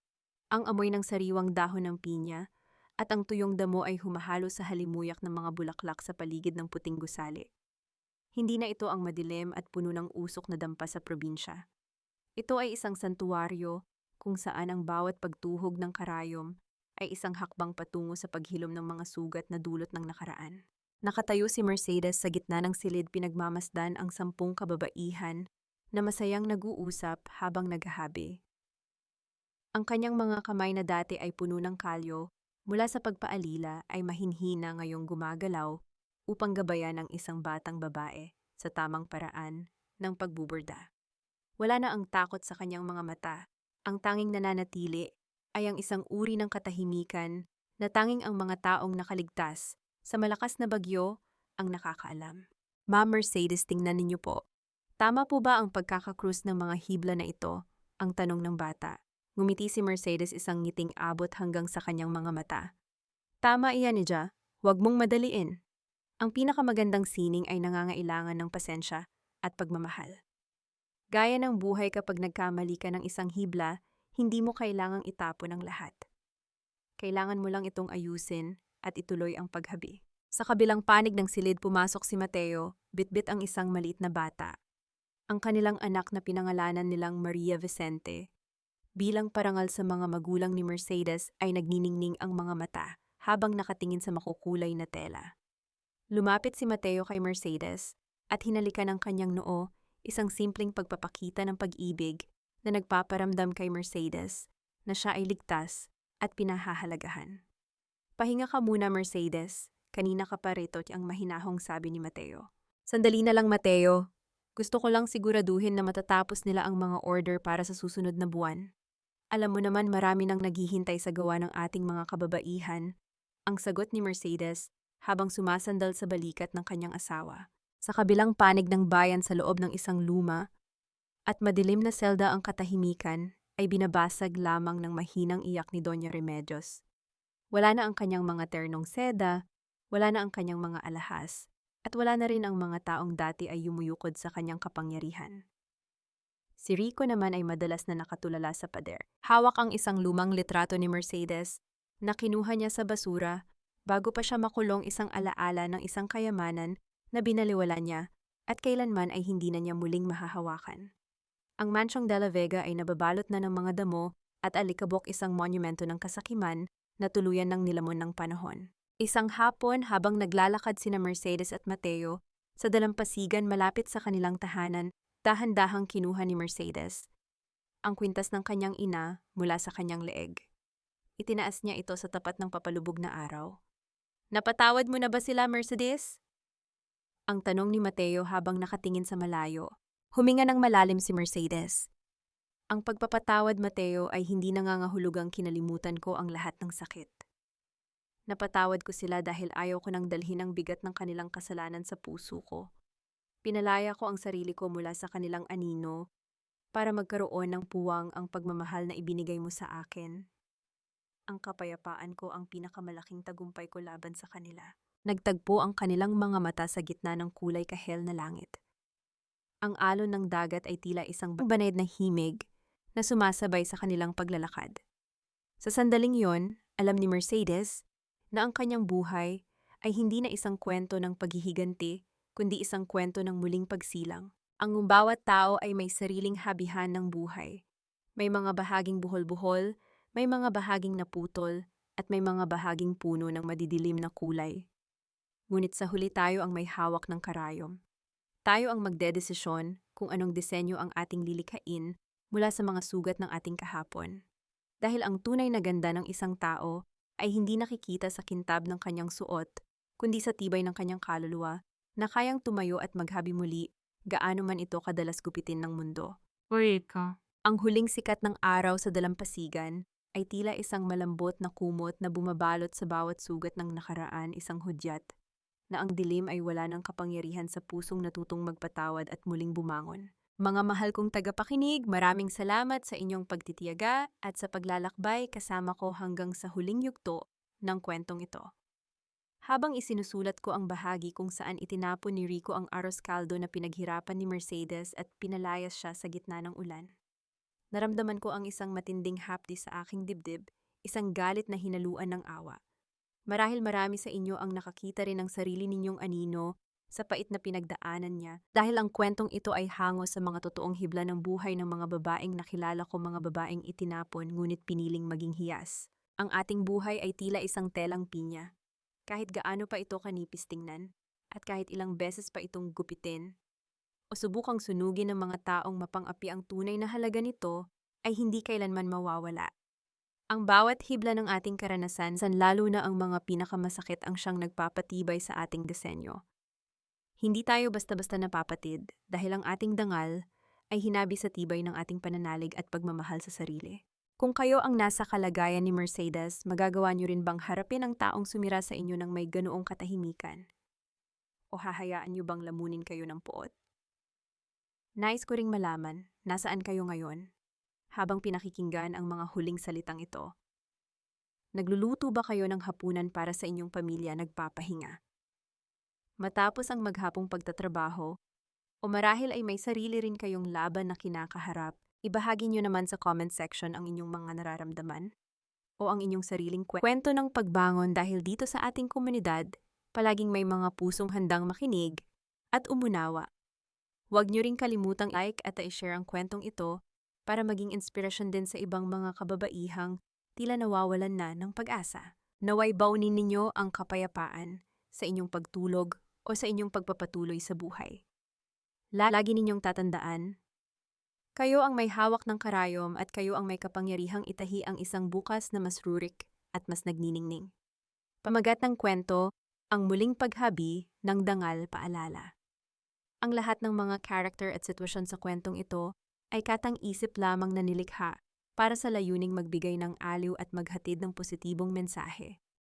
Ang amoy ng sariwang dahon ng pinya at ang tuyong damo ay humahalo sa halimuyak ng mga bulaklak sa paligid ng puting gusali. Hindi na ito ang madilim at puno ng usok na dampa sa probinsya. Ito ay isang santuwaryo kung saan ang bawat pagtuhog ng karayom ay isang hakbang patungo sa paghilom ng mga sugat na dulot ng nakaraan. Nakatayo si Mercedes sa gitna ng silid, pinagmamasdan ang 10 kababaihan na masayang nag-uusap habang naghahabi. Ang kanyang mga kamay na dati ay puno ng kalyo mula sa pagpaalila ay mahinhina ngayong gumagalaw upang gabayan ang isang batang babae sa tamang paraan ng pagbuburda. Wala na ang takot sa kanyang mga mata. Ang tanging nananatili ay ang isang uri ng katahimikan na tanging ang mga taong nakaligtas sa malakas na bagyo ang nakakaalam. Ma'am Mercedes, tingnan ninyo po. Tama po ba ang pagkakakrus ng mga hibla na ito? Ang tanong ng bata. Ngumiti si Mercedes, isang ngiting abot hanggang sa kanyang mga mata. Tama iyan, Ija. Huwag mong madaliin. Ang pinakamagandang sining ay nangangailangan ng pasensya at pagmamahal. Gaya ng buhay, kapag nagkamali ka ng isang hibla, hindi mo kailangang itapon ang lahat. Kailangan mo lang itong ayusin at ituloy ang paghabi. Sa kabilang panig ng silid, pumasok si Mateo, bitbit ang isang maliit na bata. Ang kanilang anak na pinangalanan nilang Maria Vicente. Bilang parangal sa mga magulang ni Mercedes ay nagniningning ang mga mata habang nakatingin sa makukulay na tela. Lumapit si Mateo kay Mercedes at hinalikan ang kanyang noo, isang simpleng pagpapakita ng pag-ibig na nagpaparamdam kay Mercedes na siya ay ligtas at pinahahalagahan. Pahinga ka muna, Mercedes. Kanina ka pa rito, ang mahinahong sabi ni Mateo. Sandali na lang, Mateo. Gusto ko lang siguraduhin na matatapos nila ang mga order para sa susunod na buwan. Alam mo naman, marami nang naghihintay sa gawa ng ating mga kababaihan. Ang sagot ni Mercedes habang sumasandal sa balikat ng kanyang asawa. Sa kabilang panig ng bayan, sa loob ng isang luma at madilim na selda, ang katahimikan ay binabasag lamang ng mahinang iyak ni Doña Remedios. Wala na ang kanyang mga ternong seda, wala na ang kanyang mga alahas, at wala na rin ang mga taong dati ay yumuyukod sa kanyang kapangyarihan. Si Rico naman ay madalas na nakatulala sa pader. Hawak ang isang lumang litrato ni Mercedes na kinuha niya sa basura bago pa siya makulong, isang alaala ng isang kayamanan na binaliwala niya at kailanman ay hindi na niya muling mahahawakan. Ang Mansyong de la Vega ay nababalot na ng mga damo at alikabok, isang monumento ng kasakiman na tuluyan ng nilamon ng panahon. Isang hapon, habang naglalakad sina Mercedes at Mateo sa dalampasigan malapit sa kanilang tahanan, dahan-dahang kinuha ni Mercedes ang kwintas ng kanyang ina mula sa kanyang leeg. Itinaas niya ito sa tapat ng papalubog na araw. Napatawad mo na ba sila, Mercedes? Ang tanong ni Mateo habang nakatingin sa malayo. Huminga ng malalim si Mercedes. Ang pagpapatawad, Mateo, ay hindi nangangahulugang kinalimutan ko ang lahat ng sakit. Napatawad ko sila dahil ayaw ko nang dalhin ang bigat ng kanilang kasalanan sa puso ko. Pinalaya ko ang sarili ko mula sa kanilang anino para magkaroon ng puwang ang pagmamahal na ibinigay mo sa akin. Ang kapayapaan ko ang pinakamalaking tagumpay ko laban sa kanila. Nagtagpo ang kanilang mga mata sa gitna ng kulay kahel na langit. Ang alon ng dagat ay tila isang banayad na himig na sumasabay sa kanilang paglalakad. Sa sandaling yon, alam ni Mercedes na ang kanyang buhay ay hindi na isang kwento ng paghihiganti, kundi isang kwento ng muling pagsilang. Ang bawat tao ay may sariling habihan ng buhay. May mga bahaging buhol-buhol, may mga bahaging naputol, at may mga bahaging puno ng madidilim na kulay. Ngunit sa huli tayo ang may hawak ng karayom. Tayo ang magdedesisyon kung anong disenyo ang ating lilikhain mula sa mga sugat ng ating kahapon. Dahil ang tunay na ganda ng isang tao ay hindi nakikita sa kintab ng kanyang suot, kundi sa tibay ng kanyang kaluluwa na kayang tumayo at maghabi muli gaano man ito kadalas gupitin ng mundo. Uy, ka. Ang huling sikat ng araw sa dalampasigan ay tila isang malambot na kumot na bumabalot sa bawat sugat ng nakaraan, isang hudyat, na ang dilim ay wala ng kapangyarihan sa pusong natutong magpatawad at muling bumangon. Mga mahal kong tagapakinig, maraming salamat sa inyong pagtitiyaga at sa paglalakbay kasama ko hanggang sa huling yugto ng kwentong ito. Habang isinusulat ko ang bahagi kung saan itinapon ni Rico ang arroz caldo na pinaghirapan ni Mercedes at pinalayas siya sa gitna ng ulan, naramdaman ko ang isang matinding hapdi sa aking dibdib, isang galit na hinaluan ng awa. Marahil marami sa inyo ang nakakita rin ng sarili ninyong anino sa pait na pinagdaanan niya dahil ang kwentong ito ay hango sa mga totoong hibla ng buhay ng mga babaeng nakilala ko, mga babaeng itinapon ngunit piniling maging hiyas. Ang ating buhay ay tila isang telang pinya. Kahit gaano pa ito kanipis tingnan at kahit ilang beses pa itong gupitin o subukang sunugin ng mga taong mapang-api, ang tunay na halaga nito ay hindi kailanman mawawala. Ang bawat hibla ng ating karanasan, lalo na ang mga pinakamasakit, ang siyang nagpapatibay sa ating disenyo. Hindi tayo basta-basta napapatid dahil ang ating dangal ay hinabi sa tibay ng ating pananalig at pagmamahal sa sarili. Kung kayo ang nasa kalagayan ni Mercedes, magagawa niyo rin bang harapin ang taong sumira sa inyo ng may ganoong katahimikan? O hahayaan niyo bang lamunin kayo ng puot? Nais ko ring malaman, nasaan kayo ngayon? Habang pinakikinggan ang mga huling salitang ito. Nagluluto ba kayo ng hapunan para sa inyong pamilya, nagpapahinga? Matapos ang maghapong pagtatrabaho, o marahil ay may sarili rin kayong laban na kinakaharap, ibahagi niyo naman sa comment section ang inyong mga nararamdaman o ang inyong sariling kwento ng pagbangon, dahil dito sa ating komunidad, palaging may mga pusong handang makinig at umunawa. Huwag niyo ring kalimutang like at i-share ang kwentong ito para maging inspirasyon din sa ibang mga kababaihang tila nawawalan na ng pag-asa. Naway baunin ninyo ang kapayapaan sa inyong pagtulog o sa inyong pagpapatuloy sa buhay. Lagi ninyong tatandaan, kayo ang may hawak ng karayom at kayo ang may kapangyarihang itahi ang isang bukas na mas rurik at mas nagniningning. Pamagat ng kwento, ang muling paghabi ng dangal paalala. Ang lahat ng mga character at sitwasyon sa kwentong ito ay katang-isip lamang na nilikha para sa layuning magbigay ng aliw at maghatid ng positibong mensahe.